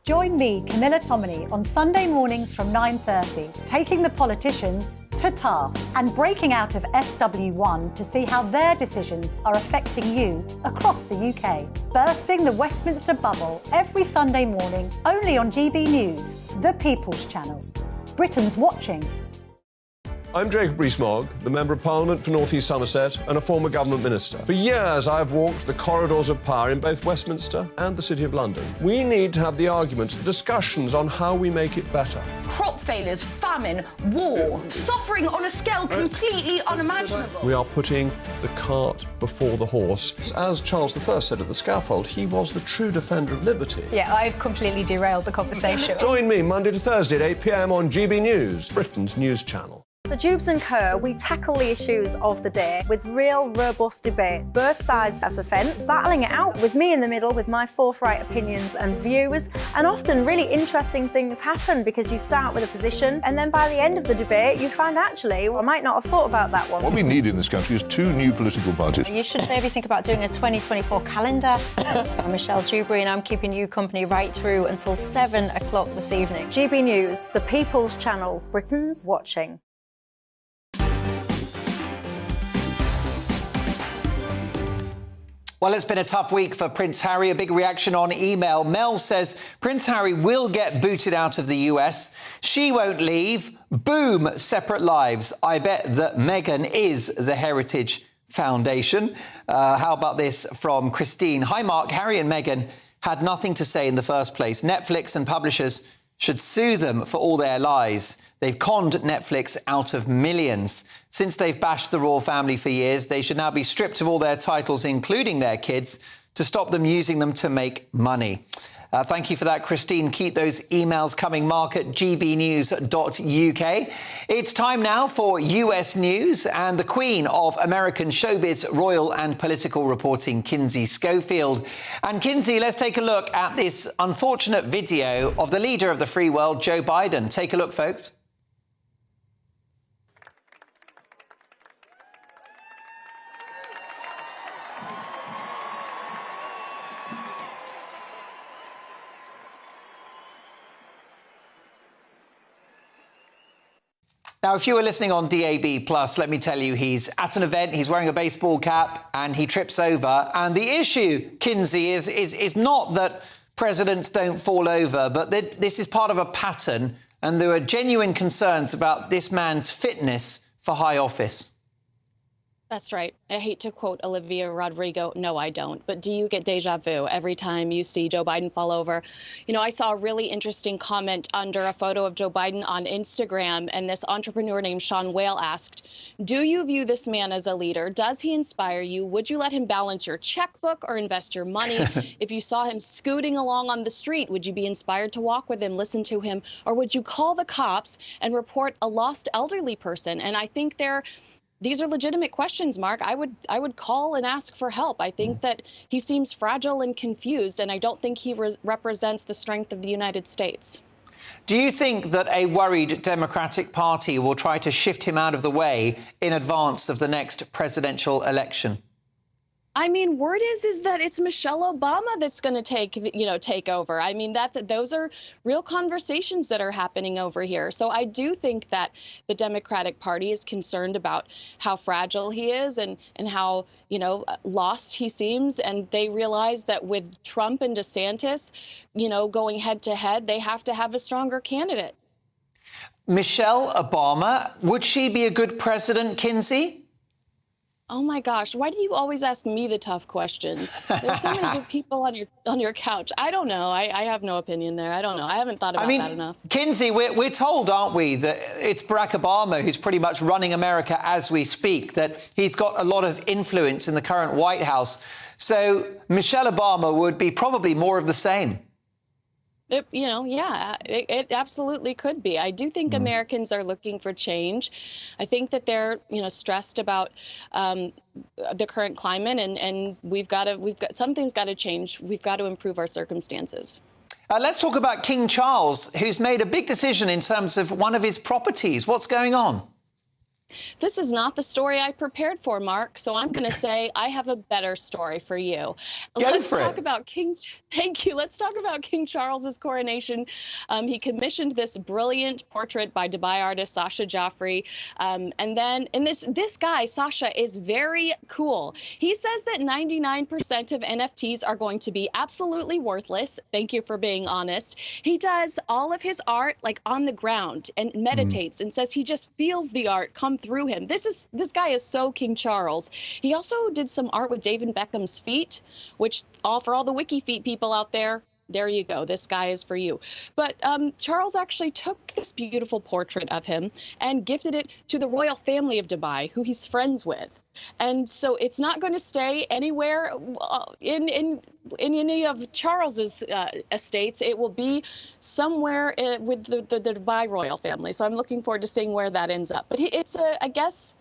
Join me, Camilla Tominey, on Sunday mornings from 9:30, taking the politicians to task and breaking out of SW1 to see how their decisions are affecting you across the UK. Bursting the Westminster bubble every Sunday morning, only on GB News, the People's Channel. Britain's watching. I'm Jacob Rees-Mogg, the Member of Parliament for North East Somerset and a former government minister. For years, I've walked the corridors of power in both Westminster and the City of London. We need to have the arguments, the discussions on how we make it better. Crop failures, famine, war, suffering on a scale completely unimaginable. We are putting the cart before the horse. As Charles I said at the scaffold, he was the true defender of liberty. Yeah, I've completely derailed the conversation. Join me Monday to Thursday at 8 p.m. on GB News, Britain's news channel. So Jubes and Kerr, we tackle the issues of the day with real, robust debate, both sides of the fence, battling it out with me in the middle with my forthright opinions and views. And often really interesting things happen because you start with a position and then by the end of the debate you find actually, well, I might not have thought about that one. What we need in this country is 2 new political parties. You should maybe think about doing a 2024 calendar. I'm Michelle Dewberry and I'm keeping you company right through until 7 o'clock this evening. GB News, the People's Channel, Britain's watching. Well, it's been a tough week for Prince Harry. A big reaction on email. Mel says Prince Harry will get booted out of the US. She won't leave. Boom, separate lives. I bet that Meghan is the Heritage Foundation. How about this from Christine? Hi, Mark. Harry and Meghan had nothing to say in the first place. Netflix and publishers should sue them for all their lies. They've conned Netflix out of millions. Since they've bashed the royal family for years, they should now be stripped of all their titles, including their kids, to stop them using them to make money. Thank you for that, Christine. Keep those emails coming, mark@gbnews.uk. It's time now for US News and the Queen of American showbiz, royal and political reporting, Kinsey Schofield. And Kinsey, let's take a look at this unfortunate video of the leader of the free world, Joe Biden. Take a look, folks. Now, if you were listening on DAB+, let me tell you, he's at an event, he's wearing a baseball cap, and he trips over. And the issue, Kinsey, is not that presidents don't fall over, but this is part of a pattern, and there are genuine concerns about this man's fitness for high office. That's right. I hate to quote Olivia Rodrigo. No, I don't. But do you get deja vu every time you see Joe Biden fall over? You know, I saw a really interesting comment under a photo of Joe Biden on Instagram, and this entrepreneur named Sean Whale asked, do you view this man as a leader? Does he inspire you? Would you let him balance your checkbook or invest your money? If you saw him scooting along on the street, would you be inspired to walk with him, listen to him, or would you call the cops and report a lost elderly person? And I think these are legitimate questions, Mark. I would call and ask for help. I think that he seems fragile and confused, and I don't think he represents the strength of the United States. Do you think that a worried Democratic Party will try to shift him out of the way in advance of the next presidential election? I mean, word is that it's Michelle Obama that's going to take over. I mean, those are real conversations that are happening over here. So I do think that the Democratic Party is concerned about how fragile he is and how, lost he seems. And they realize that with Trump and DeSantis, going head to head, they have to have a stronger candidate. Michelle Obama, would she be a good president, Kinsey? Oh my gosh, why do you always ask me the tough questions? There's so many good people on your couch. I don't know. I have no opinion there. I don't know. I haven't thought about that enough. Kinsey, we're told, aren't we, that it's Barack Obama who's pretty much running America as we speak, that he's got a lot of influence in the current White House. So Michelle Obama would be probably more of the same. It absolutely could be. I do think Americans are looking for change. I think that they're, stressed about the current climate, and something's got to change. We've got to improve our circumstances. Let's talk about King Charles, who's made a big decision in terms of one of his properties. What's going on? This is not the story I prepared for, Mark, so I'm going to say I have a better story for you. Let's talk about King Charles's coronation. He commissioned this brilliant portrait by Dubai artist Sasha Jaffrey. And this guy, Sasha, is very cool. He says that 99% of NFTs are going to be absolutely worthless. Thank you for being honest. He does all of his art like on the ground and meditates and says he just feels the art come through him. This guy is so King Charles. He also did some art with David Beckham's feet, which for all the wiki feet people out there, there you go. This guy is for you. But Charles actually took this beautiful portrait of him and gifted it to the royal family of Dubai, who he's friends with. And so it's not going to stay anywhere in any of Charles's estates. It will be somewhere with the Dubai royal family. So I'm looking forward to seeing where that ends up. But I guess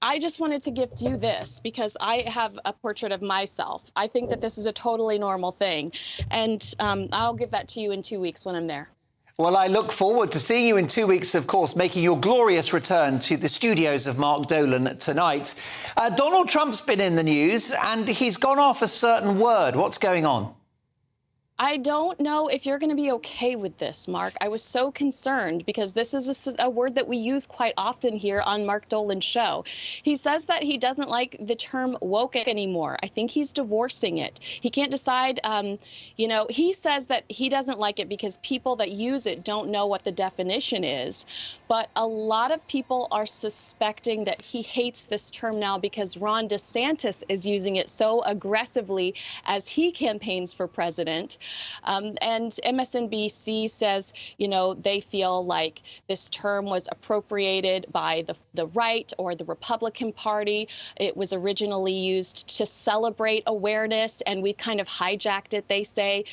I just wanted to gift you this because I have a portrait of myself. I think that this is a totally normal thing. And I'll give that to you in 2 weeks when I'm there. Well, I look forward to seeing you in 2 weeks, of course, making your glorious return to the studios of Mark Dolan tonight. Donald Trump's been in the news and he's gone off a certain word. What's going on? I don't know if you're going to be okay with this, Mark. I was so concerned because this is a word that we use quite often here on Mark Dolan's show. He says that he doesn't like the term woke anymore. I think he's divorcing it. He can't decide. He says that he doesn't like it because people that use it don't know what the definition is. But a lot of people are suspecting that he hates this term now because Ron DeSantis is using it so aggressively as he campaigns for president. And MSNBC says, they feel like this term was appropriated by the right or the Republican Party. It was originally used to celebrate awareness, and we've kind of hijacked it, they say,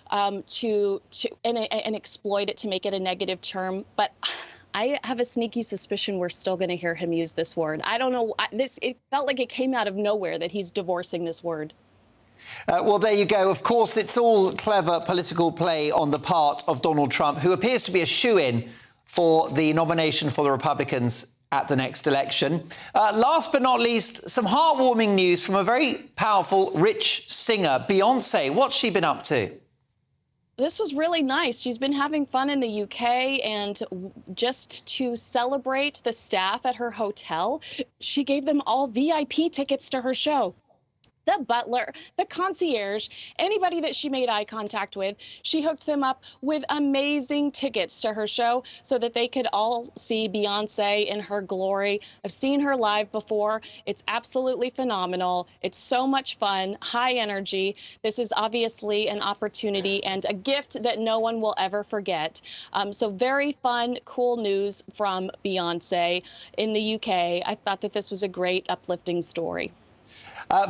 and exploit it to make it a negative term. But I have a sneaky suspicion we're still going to hear him use this word. I don't know. It felt like it came out of nowhere that he's divorcing this word. Well, there you go. Of course, it's all clever political play on the part of Donald Trump, who appears to be a shoo-in for the nomination for the Republicans at the next election. Last but not least, some heartwarming news from a very powerful, rich singer, Beyonce. What's she been up to? This was really nice. She's been having fun in the UK, and just to celebrate the staff at her hotel, she gave them all VIP tickets to her show. the butler, the concierge, anybody that she made eye contact with, she hooked them up with amazing tickets to her show so that they could all see Beyonce in her glory. I've seen her live before. It's absolutely phenomenal. It's so much fun, high energy. This is obviously an opportunity and a gift that no one will ever forget. So very fun, cool news from Beyonce in the UK. I thought that this was a great, uplifting story.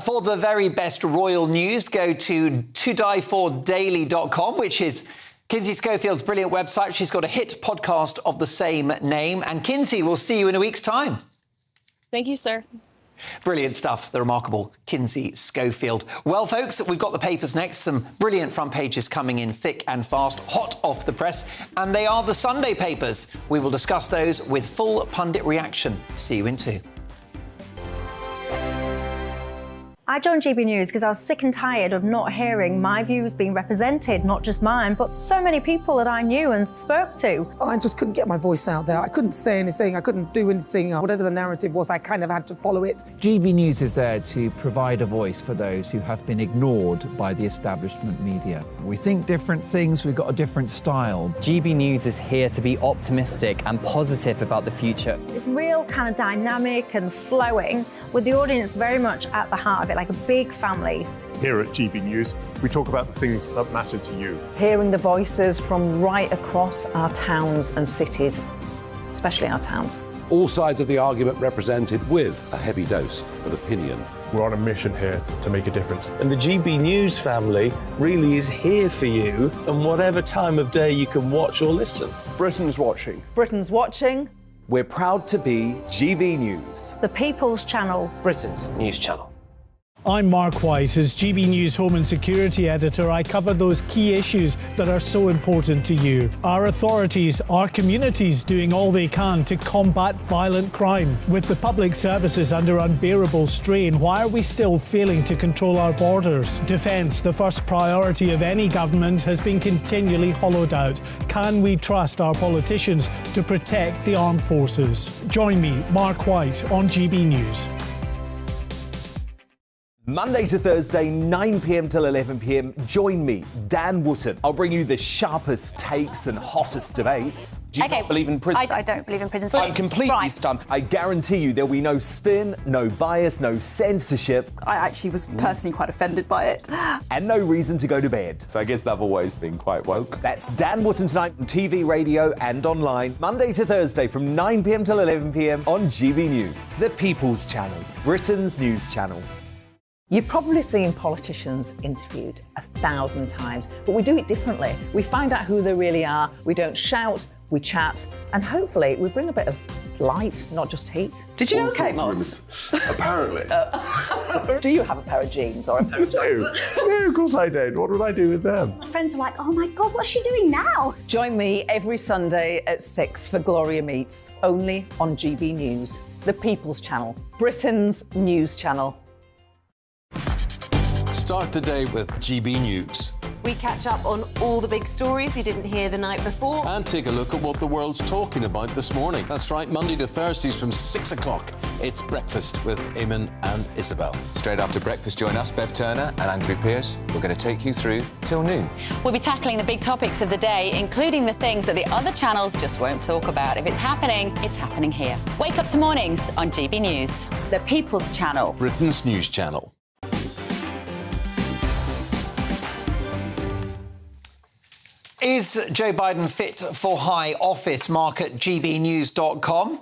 For the very best royal news, go to todiefordaily.com, which is Kinsey Schofield's brilliant website. She's got a hit podcast of the same name. And Kinsey, we'll see you in a week's time. Thank you, sir. Brilliant stuff, the remarkable Kinsey Schofield. Well, folks, we've got the papers next. Some brilliant front pages coming in thick and fast, hot off the press. And they are the Sunday papers. We will discuss those with full pundit reaction. See you in 2. I joined GB News because I was sick and tired of not hearing my views being represented, not just mine, but so many people that I knew and spoke to. I just couldn't get my voice out there. I couldn't say anything. I couldn't do anything. Whatever the narrative was, I kind of had to follow it. GB News is there to provide a voice for those who have been ignored by the establishment media. We think different things. We've got a different style. GB News is here to be optimistic and positive about the future. It's real kind of dynamic and flowing, with the audience very much at the heart of it, like a big family. Here at GB News, we talk about the things that matter to you. Hearing the voices from right across our towns and cities, especially our towns. All sides of the argument represented with a heavy dose of opinion. We're on a mission here to make a difference. And the GB News family really is here for you, and whatever time of day you can watch or listen. Britain's watching. Britain's watching. We're proud to be GB News, The People's Channel. Britain's news channel. I'm Mark White. As GB News Home and Security Editor, I cover those key issues that are so important to you. Our authorities, our communities doing all they can to combat violent crime. With the public services under unbearable strain, why are we still failing to control our borders? Defence, the first priority of any government, has been continually hollowed out. Can we trust our politicians to protect the armed forces? Join me, Mark White, on GB News. Monday to Thursday, 9 p.m. till 11 p.m. Join me, Dan Wootton. I'll bring you the sharpest takes and hottest debates. Do you not believe in prison? I don't believe in prisons. I'm completely stunned. I guarantee you there'll be no spin, no bias, no censorship. I actually was personally quite offended by it. And no reason to go to bed. So I guess they've always been quite woke. That's Dan Wootton tonight on TV, radio and online. Monday to Thursday from 9 p.m. till 11 p.m. on GB News. The People's Channel, Britain's news channel. You've probably seen politicians interviewed 1,000 times, but we do it differently. We find out who they really are, we don't shout, we chat, and hopefully we bring a bit of light, not just heat. Did you know Kate Moss? Apparently. Do you have a pair of jeans or a pair of jeans? No, of course I don't. What would I do with them? My friends are like, oh my God, what's she doing now? Join me every Sunday at 6 for Gloria Meets, only on GB News, the People's Channel, Britain's news channel. Start the day with GB News. We catch up on all the big stories you didn't hear the night before. And take a look at what the world's talking about this morning. That's right, Monday to Thursdays from 6 o'clock. It's Breakfast with Eamon and Isabel. Straight after breakfast, join us, Bev Turner and Andrew Pearce. We're going to take you through till noon. We'll be tackling the big topics of the day, including the things that the other channels just won't talk about. If it's happening here. Wake up to mornings on GB News. The People's Channel. Britain's news channel. Is Joe Biden fit for high office? Mark at gbnews.com.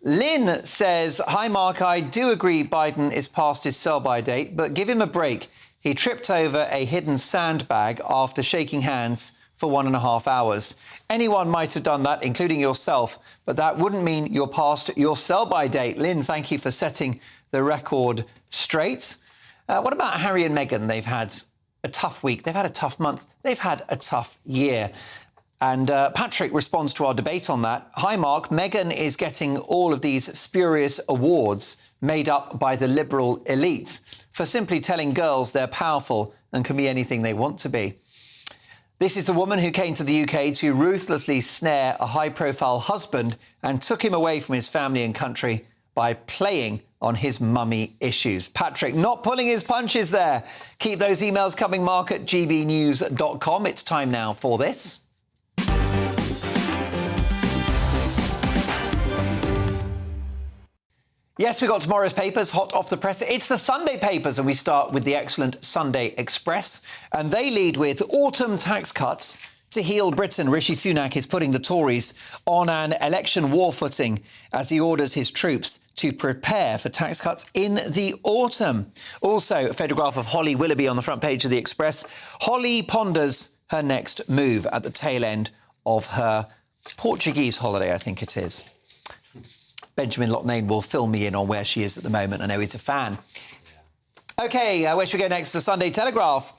Lynn says, hi, Mark, I do agree Biden is past his sell-by date, but give him a break. He tripped over a hidden sandbag after shaking hands for 1.5 hours. Anyone might have done that, including yourself, but that wouldn't mean you're past your sell-by date. Lynn, thank you for setting the record straight. What about Harry and Meghan? They've had a tough week. They've had a tough month. They've had a tough year. And Patrick responds to our debate on that. Hi, Mark. Meghan is getting all of these spurious awards made up by the liberal elite for simply telling girls they're powerful and can be anything they want to be. This is the woman who came to the UK to ruthlessly snare a high-profile husband and took him away from his family and country by playing on his mummy issues. Patrick not pulling his punches there. Keep those emails coming, mark@gbnews.com. It's time now for this. Yes, we've got tomorrow's papers hot off the press. It's the Sunday papers, and we start with the excellent Sunday Express. And they lead with autumn tax cuts to heal Britain. Rishi Sunak is putting the Tories on an election war footing as he orders his troops to prepare for tax cuts in the autumn. Also, a photograph of Holly Willoughby on the front page of the Express. Holly ponders her next move at the tail end of her Portuguese holiday, I think it is. Benjamin Loughnane will fill me in on where she is at the moment. I know he's a fan. OK, where should we go next? The Sunday Telegraph.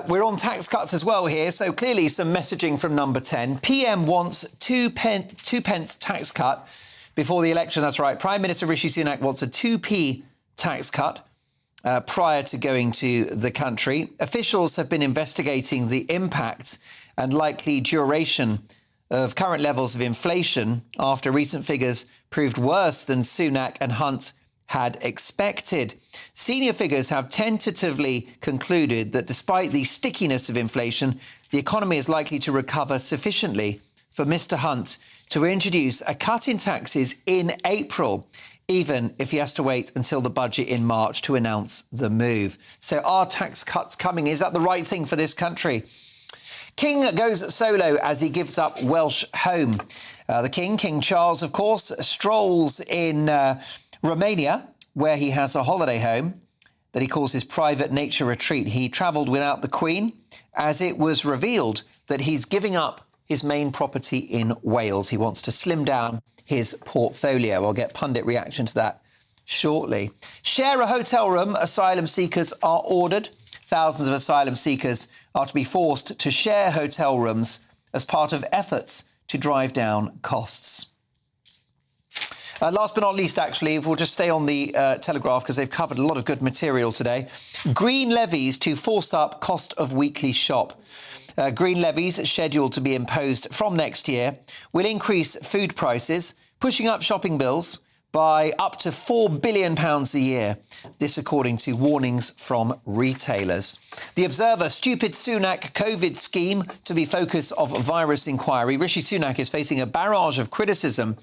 We're on tax cuts as well here, so clearly some messaging from Number 10. PM wants two pence tax cut before the election. That's right. Prime Minister Rishi Sunak wants a 2p tax cut prior to going to the country. Officials have been investigating the impact and likely duration of current levels of inflation after recent figures proved worse than Sunak and Hunt had expected. Senior figures have tentatively concluded that despite the stickiness of inflation, the economy is likely to recover sufficiently for Mr. Hunt to introduce a cut in taxes in April, even if he has to wait until the budget in March to announce the move. So are tax cuts coming? Is that the right thing for this country? King goes solo as he gives up Welsh home. The King, King Charles, of course, strolls in Romania, where he has a holiday home that he calls his private nature retreat. He travelled without the Queen, as it was revealed that he's giving up his main property in Wales. He wants to slim down his portfolio. I'll get pundit reaction to that shortly. Share a hotel room. Asylum seekers are ordered. Thousands of asylum seekers are to be forced to share hotel rooms as part of efforts to drive down costs. Last but not least, actually, we'll just stay on the Telegraph because they've covered a lot of good material today. Green levies to force up cost of weekly shop. Green levies scheduled to be imposed from next year will increase food prices, pushing up shopping bills by up to £4 billion a year. This according to warnings from retailers. The Observer, stupid Sunak COVID scheme to be focus of virus inquiry. Rishi Sunak is facing a barrage of criticism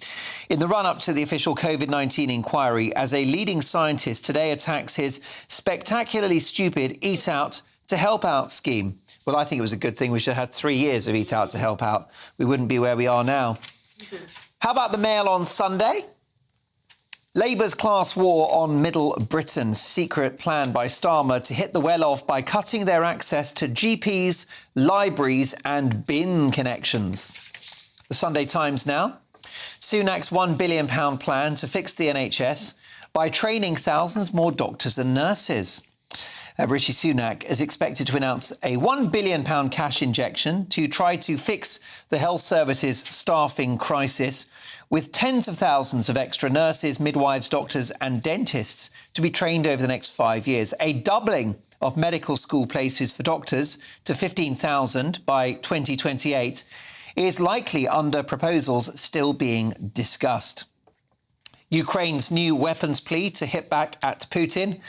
in the run-up to the official COVID-19 inquiry as a leading scientist today attacks his spectacularly stupid Eat Out to Help Out scheme. Well, I think it was a good thing we should have had 3 years of Eat Out to Help Out. We wouldn't be where we are now. How about the Mail on Sunday? Labour's class war on Middle Britain. Secret plan by Starmer to hit the well-off by cutting their access to GPs, libraries and bin connections. The Sunday Times now. Sunak's £1 billion plan to fix the NHS by training thousands more doctors and nurses. Rishi Sunak is expected to announce a £1 billion cash injection to try to fix the health services staffing crisis, with tens of thousands of extra nurses, midwives, doctors and dentists to be trained over the next 5 years. A doubling of medical school places for doctors to 15,000 by 2028 is likely under proposals still being discussed. Ukraine's new weapons plea to hit back at Putin.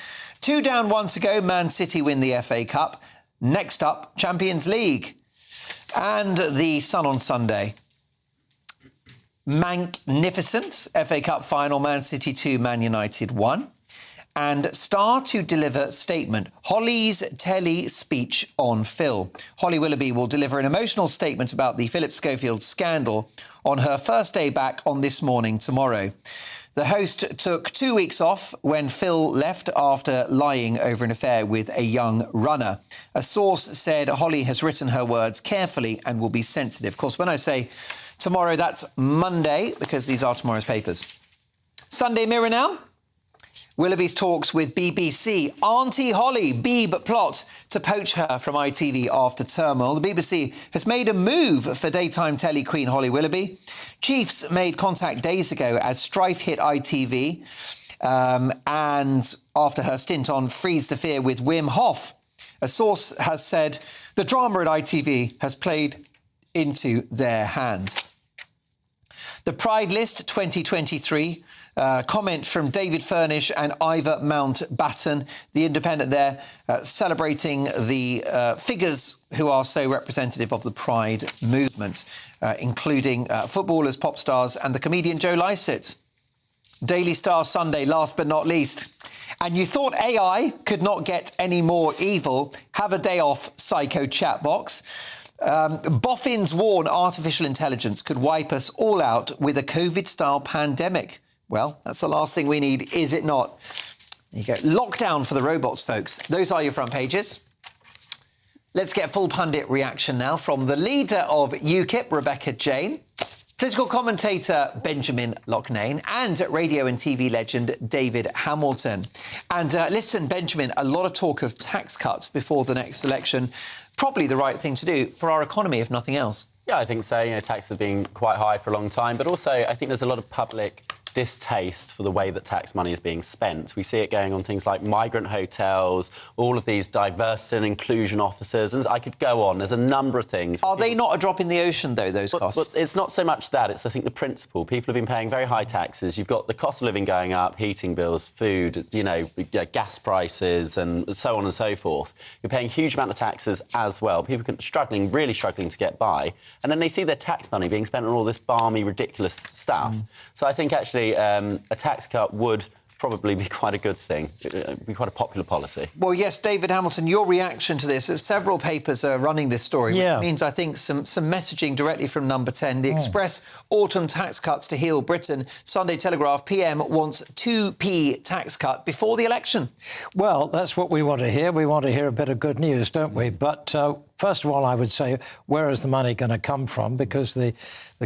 2 down, 1 to go. Man City win the FA Cup. Next up, Champions League. And the Sun on Sunday. Magnificent FA Cup final. Man City 2, Man United 1. And Star to deliver statement. Holly's telly speech on Phil. Holly Willoughby will deliver an emotional statement about the Philip Schofield scandal on her first day back on This Morning tomorrow. The host took 2 weeks off when Phil left after lying over an affair with a young runner. A source said Holly has written her words carefully and will be sensitive. Of course, when I say tomorrow, that's Monday, because these are tomorrow's papers. Sunday Mirror now. Willoughby's talks with BBC. Auntie Holly, Beeb plot to poach her from ITV after turmoil. The BBC has made a move for daytime telly queen Holly Willoughby. Chiefs made contact days ago as strife hit ITV and after her stint on Freeze the Fear with Wim Hof. A source has said the drama at ITV has played into their hands. The Pride List 2023 Comment from David Furnish and Ivor Mountbatten, The Independent there, celebrating the figures who are so representative of the Pride movement, including footballers, pop stars and the comedian Joe Lycett. Daily Star Sunday, last but not least. And you thought AI could not get any more evil? Have a day off, psycho chat box. Boffins warn artificial intelligence could wipe us all out with a COVID-style pandemic. Well, that's the last thing we need, is it not? There you go. Lockdown for the robots, folks. Those are your front pages. Let's get full pundit reaction now from the leader of UKIP, Rebecca Jane, political commentator Benjamin Loughnane, and radio and TV legend David Hamilton. And listen, Benjamin, a lot of talk of tax cuts before the next election. Probably the right thing to do for our economy, if nothing else. Yeah, I think so. You know, taxes have been quite high for a long time, but also I think there's a lot of public distaste for the way that tax money is being spent. We see it going on things like migrant hotels, all of these diversity and inclusion officers, and I could go on. There's a number of things. Are they not a drop in the ocean, though, those costs? But it's not so much that. It's, I think, the principle. People have been paying very high taxes. You've got the cost of living going up, heating bills, food, you know, gas prices and so on and so forth. You're paying a huge amount of taxes as well. People are really struggling to get by. And then they see their tax money being spent on all this balmy, ridiculous stuff. So I think, actually, a tax cut would probably be quite a good thing. It would be quite a popular policy. Well, yes, David Hamilton, your reaction to this. Several papers are running this story, which means, I think, some messaging directly from Number 10. The Express, autumn tax cuts to heal Britain. Sunday Telegraph, PM wants 2p tax cut before the election. Well, that's what we want to hear. We want to hear a bit of good news, don't we? But first of all, I would say, where is the money going to come from? Because the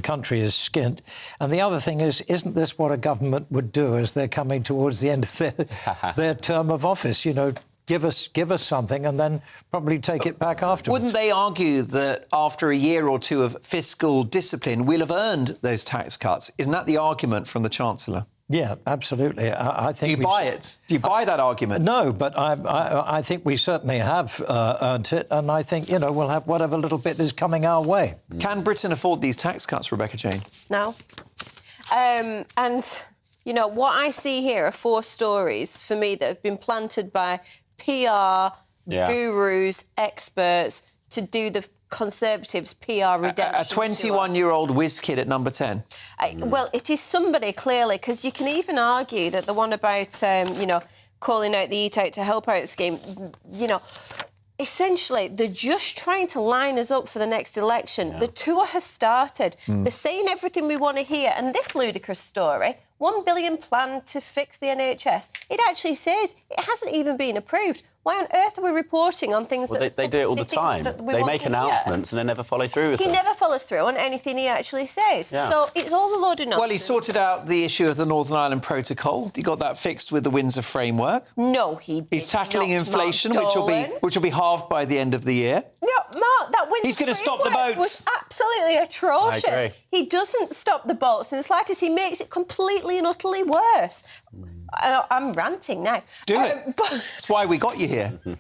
country is skint. And the other thing is, isn't this what a government would do as they're coming towards the end of their term of office? You know, give us something and then probably take it back afterwards. Wouldn't they argue that after a year or two of fiscal discipline, we'll have earned those tax cuts? Isn't that the argument from the Chancellor? Yeah, absolutely. I think. Do you buy it? Do you buy that argument? No, but I think we certainly have earned it, and I think, you know, we'll have whatever little bit is coming our way. Can Britain afford these tax cuts, Rebecca Jane? No. And, you know, what I see here are 4 stories, for me, that have been planted by PR, gurus, experts, to do the Conservatives' PR redemption. A 21-year-old whiz kid at Number 10. Well, it is somebody, clearly, because you can even argue that the one about, you know, calling out the Eat Out to Help Out scheme, you know, essentially, they're just trying to line us up for the next election. The tour has started. They're saying everything we want to hear. And this ludicrous story, $1 billion plan to fix the NHS, it actually says it hasn't even been approved. Why on earth are we reporting on things that... They do it all the time. They make announcements and they never follow through with them. He never follows through on anything he actually says. Yeah. So it's all a load of nonsense. Well, he sorted out the issue of the Northern Ireland Protocol. He got that fixed with the Windsor Framework. No, he did He's tackling not, inflation, Mark which will be halved by the end of the year. No, Mark, that Windsor He's going to stop the Framework boats. was absolutely atrocious. I agree. He doesn't stop the boats in the slightest. He makes it completely and utterly worse. I'm ranting now. Do it. That's why we got you here. You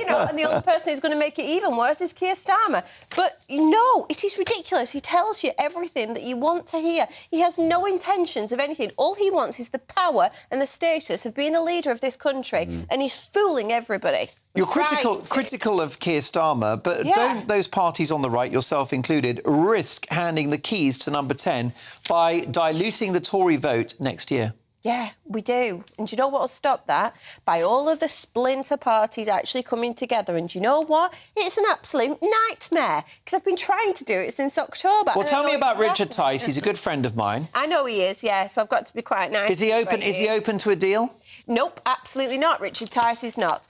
know, and the only person who's going to make it even worse is Keir Starmer. But no, it is ridiculous. He tells you everything that you want to hear. He has no intentions of anything. All he wants is the power and the status of being the leader of this country, and he's fooling everybody. You're critical of Keir Starmer, but don't those parties on the right, yourself included, risk handing the keys to Number 10 by diluting the Tory vote next year? Yeah, we do. And do you know what will stop that? By all of the splinter parties actually coming together. And do you know what? It's an absolute nightmare, because I've been trying to do it since October. Well, tell me about Richard Tice. He's a good friend of mine. I know he is, yeah, so I've got to be quite nice. Is he open to a deal? Nope, absolutely not. Richard Tice is not.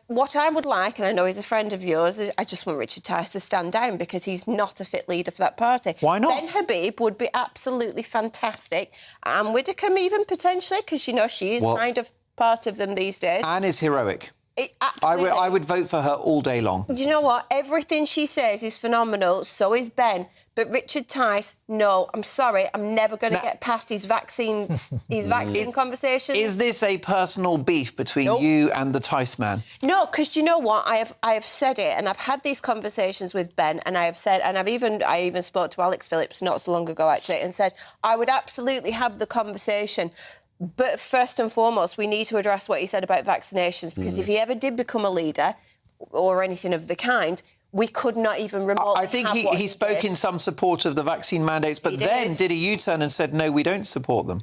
What I would like, and I know he's a friend of yours, I just want Richard Tice to stand down because he's not a fit leader for that party. Why not? Ben Habib would be absolutely fantastic. And Widdicombe even potentially, because, you know, she is kind of part of them these days. Anne is heroic. I would vote for her all day long. Do you know what? Everything she says is phenomenal. So is Ben. But Richard Tice, no, I'm sorry, I'm never going to get past his vaccine conversation. Is this a personal beef between you and the Tice man? No, because do you know what? I have said it, and I've had these conversations with Ben, and I have said, and I even spoke to Alex Phillips not so long ago actually, and said I would absolutely have the conversation. But first and foremost, we need to address what he said about vaccinations, because if he ever did become a leader or anything of the kind, we could not even remotely I think he spoke in some support of the vaccine mandates, but then did a U-turn and said, no, we don't support them.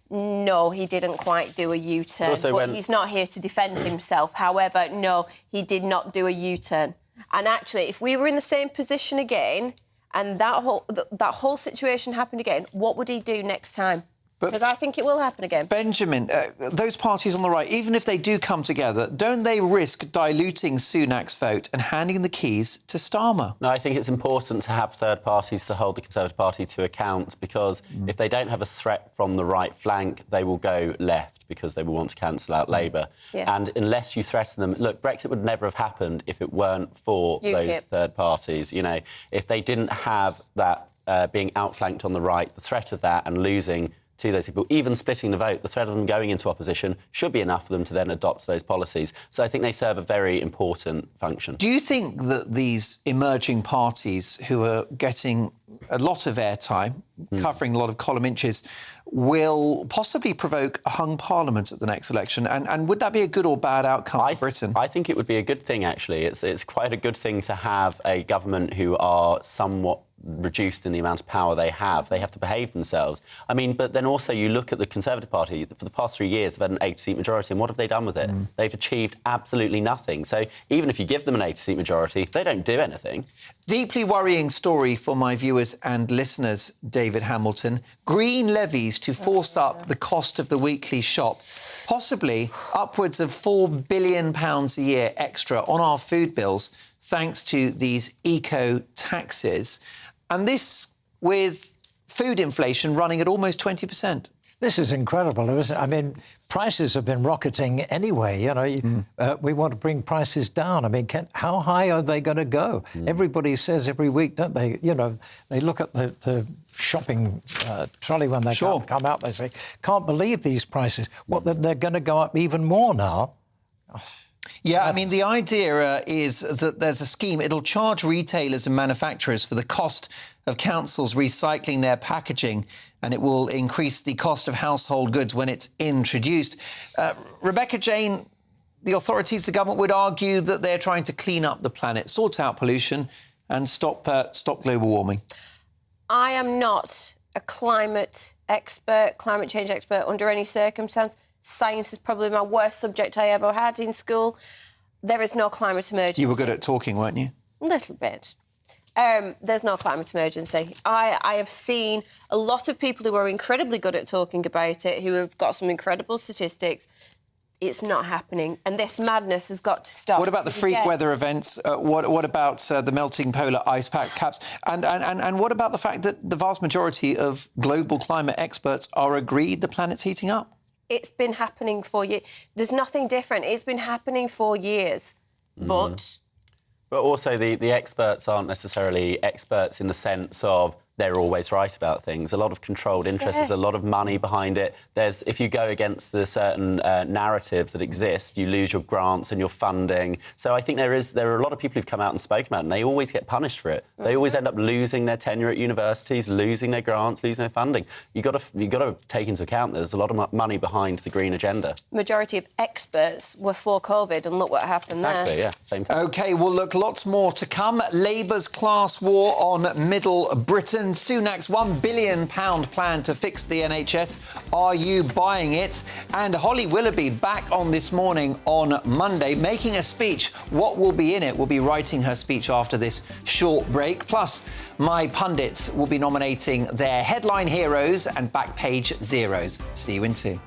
No, he didn't quite do a U-turn, but he's not here to defend himself. However, no, he did not do a U-turn. And actually, if we were in the same position again and that whole situation happened again, what would he do next time? Because I think it will happen again. Benjamin, those parties on the right, even if they do come together, don't they risk diluting Sunak's vote and handing the keys to Starmer? No, I think it's important to have third parties to hold the Conservative Party to account, because if they don't have a threat from the right flank, they will go left because they will want to cancel out Labour. Yeah. And unless you threaten them... Look, Brexit would never have happened if it weren't for those third parties. You know, if they didn't have that being outflanked on the right, the threat of that and losing to those people, even splitting the vote, the threat of them going into opposition should be enough for them to then adopt those policies. So I think they serve a very important function. Do you think that these emerging parties who are getting a lot of airtime, covering a lot of column inches, will possibly provoke a hung parliament at the next election? And would that be a good or bad outcome for Britain? I think it would be a good thing, actually. It's quite a good thing to have a government who are somewhat reduced in the amount of power they have. They have to behave themselves. I mean, but then also you look at the Conservative Party, for the past 3 years, they've had an 80-seat majority, and what have they done with it? They've achieved absolutely nothing. So even if you give them an 80-seat majority, they don't do anything. Deeply worrying story for my viewers and listeners, David Hamilton. Green levies to force up the cost of the weekly shop, possibly upwards of £4 billion a year extra on our food bills, thanks to these eco-taxes. And this with food inflation running at almost 20%. This is incredible, isn't it? I mean, prices have been rocketing anyway. You know, we want to bring prices down. I mean, how high are they going to go? Everybody says every week, don't they? You know, they look at the shopping trolley when they come out. They say, "Can't believe these prices." What? They're going to go up even more now. Yeah, I mean, the idea is that there's a scheme. It'll charge retailers and manufacturers for the cost of councils recycling their packaging, and it will increase the cost of household goods when it's introduced. Rebecca Jane, the authorities, the government would argue that they're trying to clean up the planet, sort out pollution and stop global warming. I am not a climate change expert under any circumstance. Science is probably my worst subject I ever had in school. There is no climate emergency. You were good at talking, weren't you? A little bit. There's no climate emergency. I have seen a lot of people who are incredibly good at talking about it, who have got some incredible statistics. It's not happening, and this madness has got to stop. What about the freak weather events? What about the melting polar ice caps? And what about the fact that the vast majority of global climate experts are agreed the planet's heating up? It's been happening for years. There's nothing different. It's been happening for years. But also the experts aren't necessarily experts in the sense of they're always right about things. A lot of controlled interest, there's a lot of money behind it. If you go against the certain narratives that exist, you lose your grants and your funding. So I think there are a lot of people who've come out and spoken about it, and they always get punished for it. They always end up losing their tenure at universities, losing their grants, losing their funding. You've got to take into account there's a lot of money behind the green agenda. Majority of experts were for COVID, and look what happened there. Exactly, yeah, same thing. OK, well, look, lots more to come. Labour's class war on Middle Britain. Sunak's £1 billion plan to fix the NHS. Are you buying it? And Holly Willoughby back on This Morning on Monday, making a speech. What will be in it? We'll be writing her speech after this short break. Plus, my pundits will be nominating their headline heroes and back page zeros. See you in 2.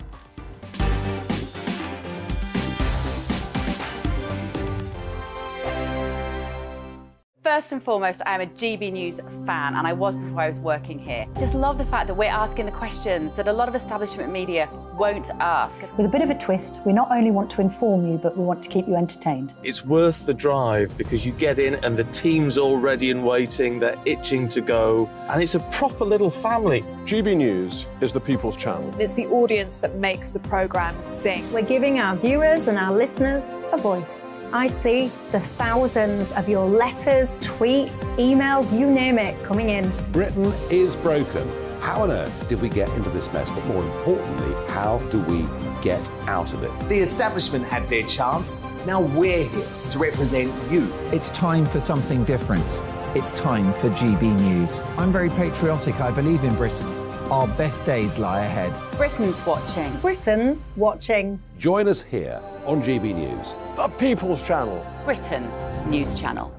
First and foremost, I am a GB News fan, and I was before I was working here. Just love the fact that we're asking the questions that a lot of establishment media won't ask. With a bit of a twist, we not only want to inform you, but we want to keep you entertained. It's worth the drive because you get in and the team's all ready and waiting, they're itching to go, and it's a proper little family. GB News is the people's channel. It's the audience that makes the programme sing. We're giving our viewers and our listeners a voice. I see the thousands of your letters, tweets, emails, you name it, coming in. Britain is broken. How on earth did we get into this mess? But more importantly, how do we get out of it? The establishment had their chance. Now we're here to represent you. It's time for something different. It's time for GB News. I'm very patriotic. I believe in Britain. Our best days lie ahead. Britain's watching. Britain's watching. Join us here on GB News. The people's channel. Britain's news channel.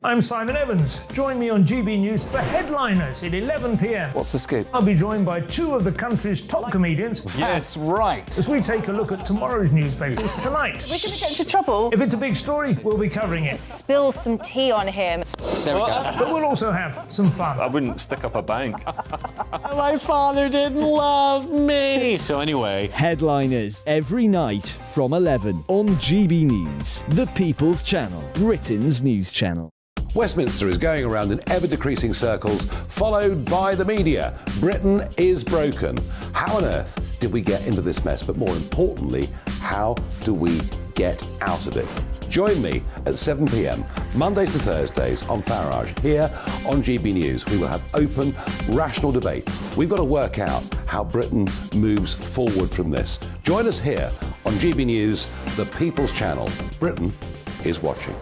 I'm Simon Evans. Join me on GB News for Headliners at 11 p.m. What's the scoop? I'll be joined by two of the country's top comedians. That's right. As we take a look at tomorrow's newspapers tonight. We're going to get into trouble. If it's a big story, we'll be covering it. Spill some tea on him. There we go. But we'll also have some fun. I wouldn't stick up a bank. My father didn't love me. So anyway. Headliners every night from 11 on GB News, the People's Channel, Britain's news channel. Westminster is going around in ever-decreasing circles, followed by the media. Britain is broken. How on earth did we get into this mess? But more importantly, how do we get out of it? Join me at 7 p.m, Mondays to Thursdays on Farage, here on GB News. We will have open, rational debate. We've got to work out how Britain moves forward from this. Join us here on GB News, the People's Channel. Britain is watching.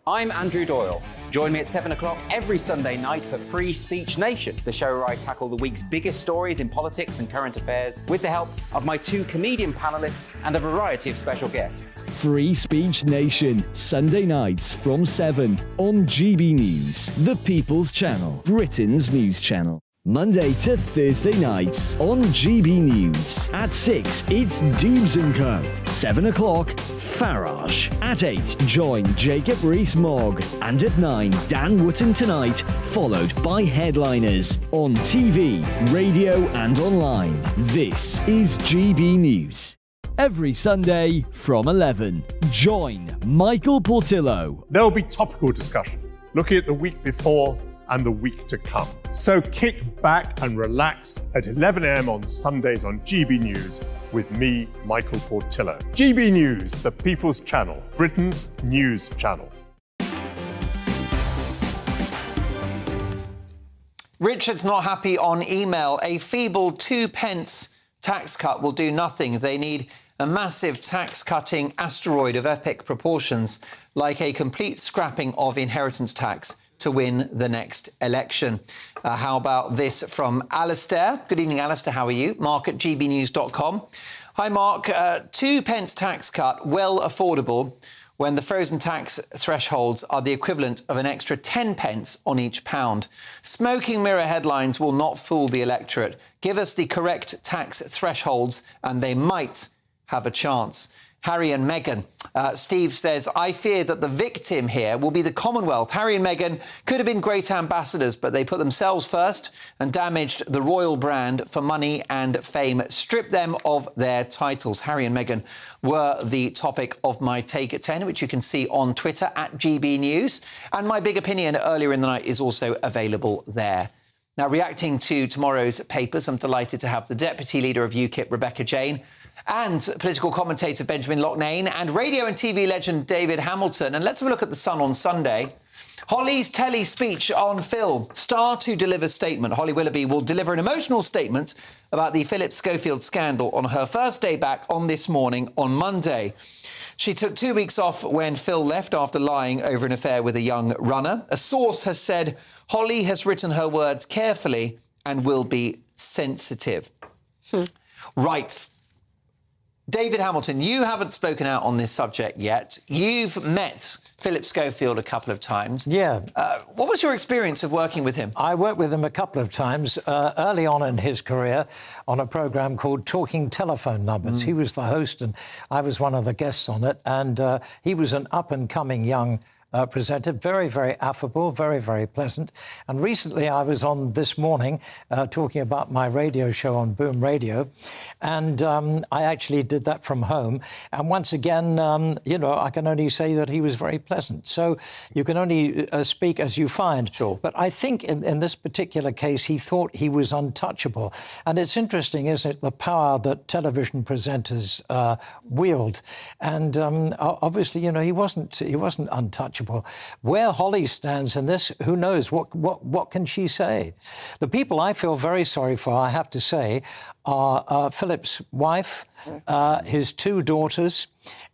I'm Andrew Doyle. Join me at 7 o'clock every Sunday night for Free Speech Nation, the show where I tackle the week's biggest stories in politics and current affairs with the help of my two comedian panellists and a variety of special guests. Free Speech Nation, Sunday nights from 7 on GB News, the People's Channel, Britain's news channel. Monday to Thursday nights on GB News. At 6, it's Dubes & Co. 7 o'clock, Farage. At 8, join Jacob Rees-Mogg. And at 9, Dan Wootton Tonight, followed by Headliners. On TV, radio and online. This is GB News. Every Sunday from 11, join Michael Portillo. There'll be topical discussion, looking at the week before and the week to come. So kick back and relax at 11 a.m. on Sundays on GB News with me, Michael Portillo. GB News, the People's Channel, Britain's news channel. Richard's not happy on email. A feeble 2p tax cut will do nothing. They need a massive tax-cutting asteroid of epic proportions, like a complete scrapping of inheritance tax, to win the next election. How about this from Alistair? Good evening, Alistair. How are you? Mark at gbnews.com. Hi, Mark. 2p tax cut, well affordable, when the frozen tax thresholds are the equivalent of an extra 10p on each pound. Smoking mirror headlines will not fool the electorate. Give us the correct tax thresholds and they might have a chance. Harry and Meghan. Steve says, I fear that the victim here will be the Commonwealth. Harry and Meghan could have been great ambassadors, but they put themselves first and damaged the royal brand for money and fame. Strip them of their titles. Harry and Meghan were the topic of my take at 10, which you can see on Twitter at GB News. And my big opinion earlier in the night is also available there. Now, reacting to tomorrow's papers, I'm delighted to have the Deputy Leader of UKIP, Rebecca Jane, and political commentator Benjamin Loughnane, and radio and TV legend David Hamilton. And let's have a look at The Sun on Sunday. Holly's telly speech on film. Star to deliver statement. Holly Willoughby will deliver an emotional statement about the Philip Schofield scandal on her first day back on This Morning on Monday. She took 2 weeks off when Phil left after lying over an affair with a young runner. A source has said Holly has written her words carefully and will be sensitive. Right. David Hamilton, you haven't spoken out on this subject yet. You've met Philip Schofield a couple of times. Yeah. What was your experience of working with him? I worked with him a couple of times early on in his career on a programme called Talking Telephone Numbers. He was the host and I was one of the guests on it. And he was an up-and-coming young presenter, very, very affable, very, very pleasant. And recently I was on This Morning talking about my radio show on Boom Radio, and I actually did that from home. And once again, you know, I can only say that he was very pleasant. So you can only speak as you find. Sure. But I think in this particular case, he thought he was untouchable. And it's interesting, isn't it, the power that television presenters wield. And obviously, you know, he wasn't untouchable. Where Holly stands in this, who knows? What can she say? The people I feel very sorry for, I have to say, are Philip's wife, his 2 daughters,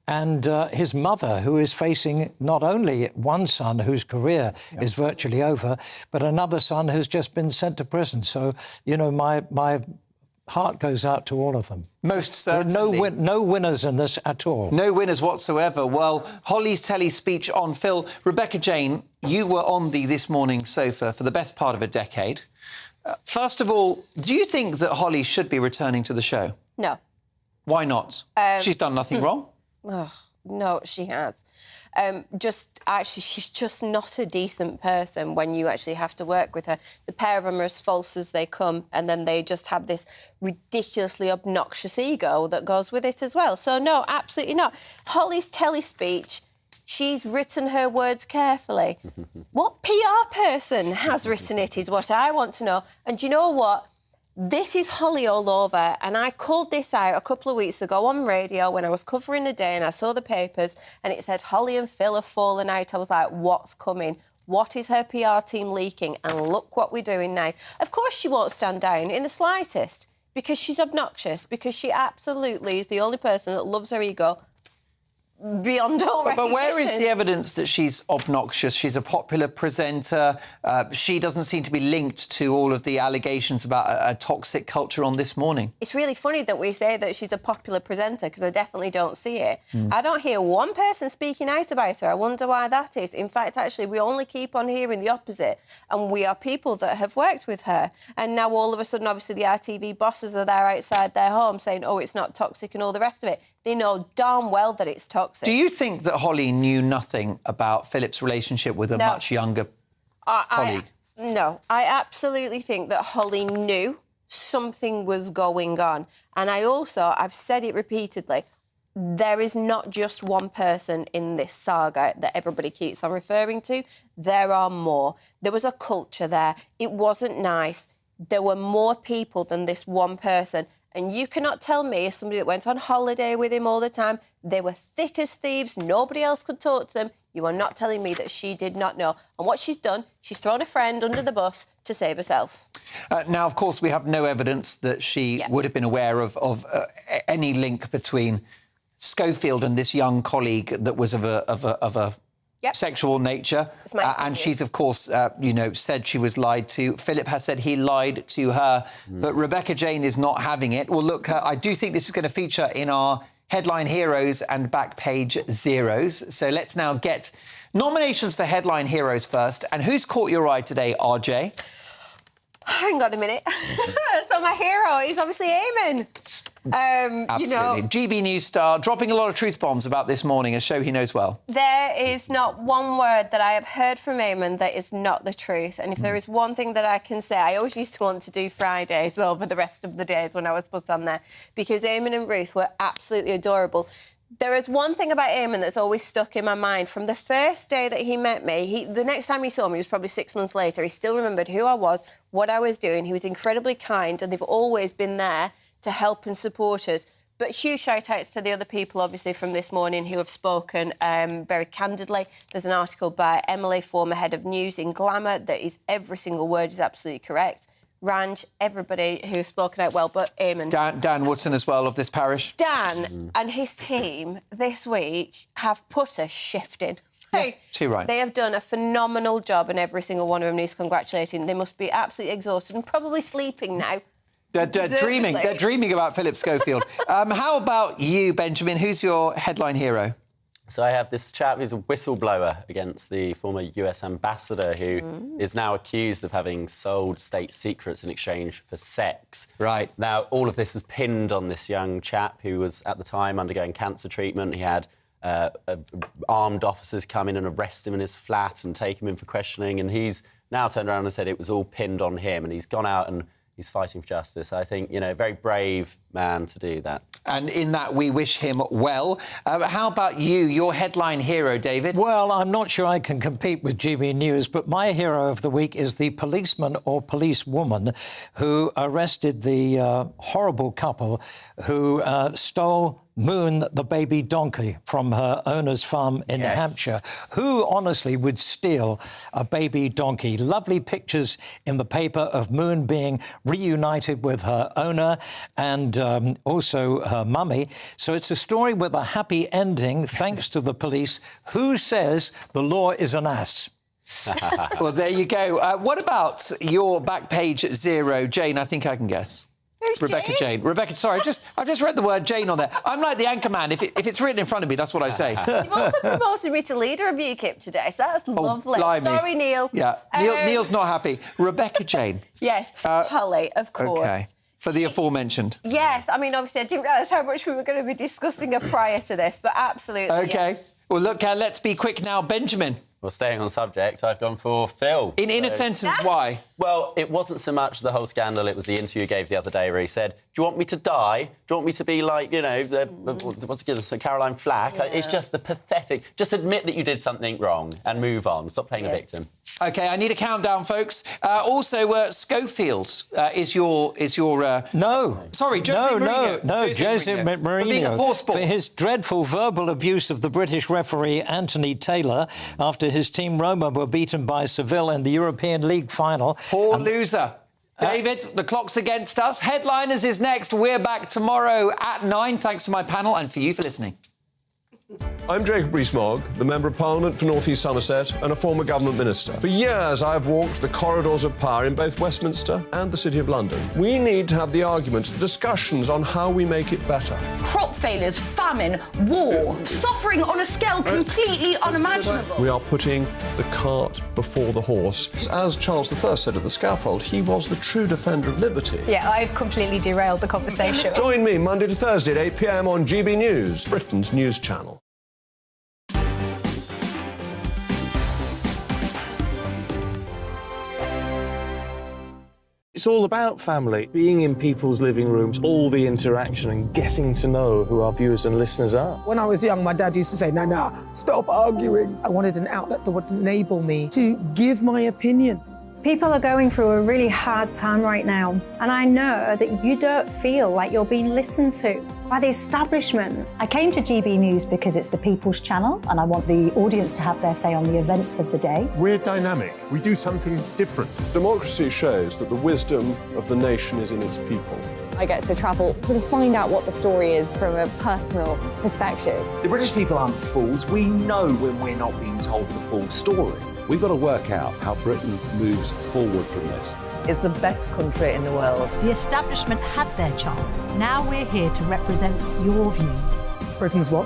and his mother, who is facing not only one son whose career is virtually over, but another son who's just been sent to prison. So, you know, my heart goes out to all of them. Most certainly. No winners in this at all. No winners whatsoever. Well, Holly's telly speech on Phil. Rebecca Jane, you were on the This Morning sofa for the best part of a decade. First of all, do you think that Holly should be returning to the show? No. Why not? She's done nothing wrong. Oh, no, she has. She's just not a decent person when you actually have to work with her. The pair of them are as false as they come, and then they just have this ridiculously obnoxious ego that goes with it as well. So, no, absolutely not. Holly's telly speech, she's written her words carefully. What PR person has written it is what I want to know. And do you know what? This is Holly all over, and I called this out a couple of weeks ago on radio when I was covering the day and I saw the papers and it said Holly and Phil have fallen out. I was like, what's coming? What is her PR team leaking? And look what we're doing now. Of course she won't stand down in the slightest because she's obnoxious, because she absolutely is the only person that loves her ego beyond all recognition. But where is the evidence that she's obnoxious? She's a popular presenter. She doesn't seem to be linked to all of the allegations about a toxic culture on This Morning. It's really funny that we say that she's a popular presenter because I definitely don't see it. I don't hear one person speaking out about her. I wonder why that is. In fact, actually, we only keep on hearing the opposite. And we are people that have worked with her. And now all of a sudden, obviously, the RTV bosses are there outside their home saying, oh, it's not toxic and all the rest of it. They know darn well that it's toxic. Do you think that Holly knew nothing about Philip's relationship with a much younger colleague? No, I absolutely think that Holly knew something was going on. And I've said it repeatedly, there is not just one person in this saga that everybody keeps on referring to. There are more. There was a culture there. It wasn't nice. There were more people than this one person. And you cannot tell me, as somebody that went on holiday with him all the time, they were thick as thieves, nobody else could talk to them. You are not telling me that she did not know. And what she's done, she's thrown a friend under the bus to save herself. Now, of course, we have no evidence that she would have been aware of any link between Schofield and this young colleague that was of a sexual nature. And she's, of course, said she was lied to. Philip has said he lied to her. But Rebecca Jane is not having it. Well, look, I do think this is going to feature in our Headline Heroes and Back Page Zeros. So let's now get nominations for Headline Heroes first. And who's caught your eye today, RJ? Hang on a minute. So my hero is obviously Eamon. Absolutely. GB News star, dropping a lot of truth bombs about This Morning, a show he knows well. There is not one word that I have heard from Eamon that is not the truth. And if there is one thing that I can say, I always used to want to do Fridays over the rest of the days when I was put on there, because Eamon and Ruth were absolutely adorable. There is one thing about Eamon that's always stuck in my mind. From the first day that he met me, the next time he saw me was probably 6 months later. He still remembered who I was, what I was doing. He was incredibly kind, and they've always been there to help and support us. But huge shout-outs to the other people, obviously, from This Morning who have spoken very candidly. There's an article by Emily, former head of news in Glamour, that is every single word is absolutely correct. Ranj, everybody who's spoken out well, but Eamon. Dan Woodson as well, of This Parish. Dan and his team this week have put a shift in. Too right. They have done a phenomenal job, and every single one of them needs congratulating. They must be absolutely exhausted and probably sleeping now. They're dreaming. They're dreaming about Philip Schofield. How about you, Benjamin? Who's your headline hero? So I have this chap who's a whistleblower against the former US ambassador who is now accused of having sold state secrets in exchange for sex. Right. Now, all of this was pinned on this young chap who was, at the time, undergoing cancer treatment. He had armed officers come in and arrest him in his flat and take him in for questioning, and he's now turned around and said it was all pinned on him, and he's gone out and he's fighting for justice. I think, a very brave man to do that. And in that, we wish him well. How about you, your headline hero, David? Well, I'm not sure I can compete with GB News, but my hero of the week is the policeman or policewoman who arrested the horrible couple who stole Moon, the baby donkey, from her owner's farm in New Hampshire. Who, honestly, would steal a baby donkey? Lovely pictures in the paper of Moon being reunited with her owner and also her mummy. So it's a story with a happy ending, thanks to the police. Who says the law is an ass? Well, there you go. What about your back page zero? Jane, I think I can guess. Who's Rebecca Jane. Rebecca, sorry, I just read the word Jane on there. I'm like the anchor man. If it's written in front of me, that's what I say. You've also promoted me to leader of UKIP today, so that's lovely. Blimey. Sorry, Neil. Yeah, Neil's not happy. Rebecca Jane. Yes, Holly, of course. Okay. For the aforementioned. Yes, I mean, obviously, I didn't realise how much we were going to be discussing prior to this, but absolutely, Okay. yes. Well, look, let's be quick now. Benjamin. Well, staying on subject, I've gone for Phil. In a sentence, why? Well, it wasn't so much the whole scandal, it was the interview he gave the other day where he said, do you want me to die? Do you want me to be like, what's it, so Caroline Flack? It's just the pathetic... Just admit that you did something wrong and move on. Stop playing a victim. OK, I need a countdown, folks. Also, Schofield is your... No. Sorry, Jose Mourinho. No, Jose Mourinho for his dreadful verbal abuse of the British referee Anthony Taylor after his team Roma were beaten by Seville in the European League final. Poor loser. David, the clock's against us. Headliners is next. We're back tomorrow at 9. Thanks to my panel and for you for listening. I'm Jacob Rees-Mogg, the Member of Parliament for North East Somerset and a former government minister. For years, I've walked the corridors of power in both Westminster and the City of London. We need to have the arguments, the discussions on how we make it better. Crop failures, famine, war, suffering on a scale completely unimaginable. We are putting the cart before the horse. As Charles I said at the scaffold, he was the true defender of liberty. Yeah, I've completely derailed the conversation. Join me Monday to Thursday at 8 p.m. on GB News, Britain's news channel. It's all about family, being in people's living rooms, all the interaction and getting to know who our viewers and listeners are. When I was young, my dad used to say, no, stop arguing. I wanted an outlet that would enable me to give my opinion. People are going through a really hard time right now, and I know that you don't feel like you're being listened to by the establishment. I came to GB News because it's the people's channel, and I want the audience to have their say on the events of the day. We're dynamic. We do something different. Democracy shows that the wisdom of the nation is in its people. I get to travel to find out what the story is from a personal perspective. The British people aren't fools. We know when we're not being told the full story. We've got to work out how Britain moves forward from this. It's the best country in the world. The establishment had their chance. Now we're here to represent your views. Britain's what?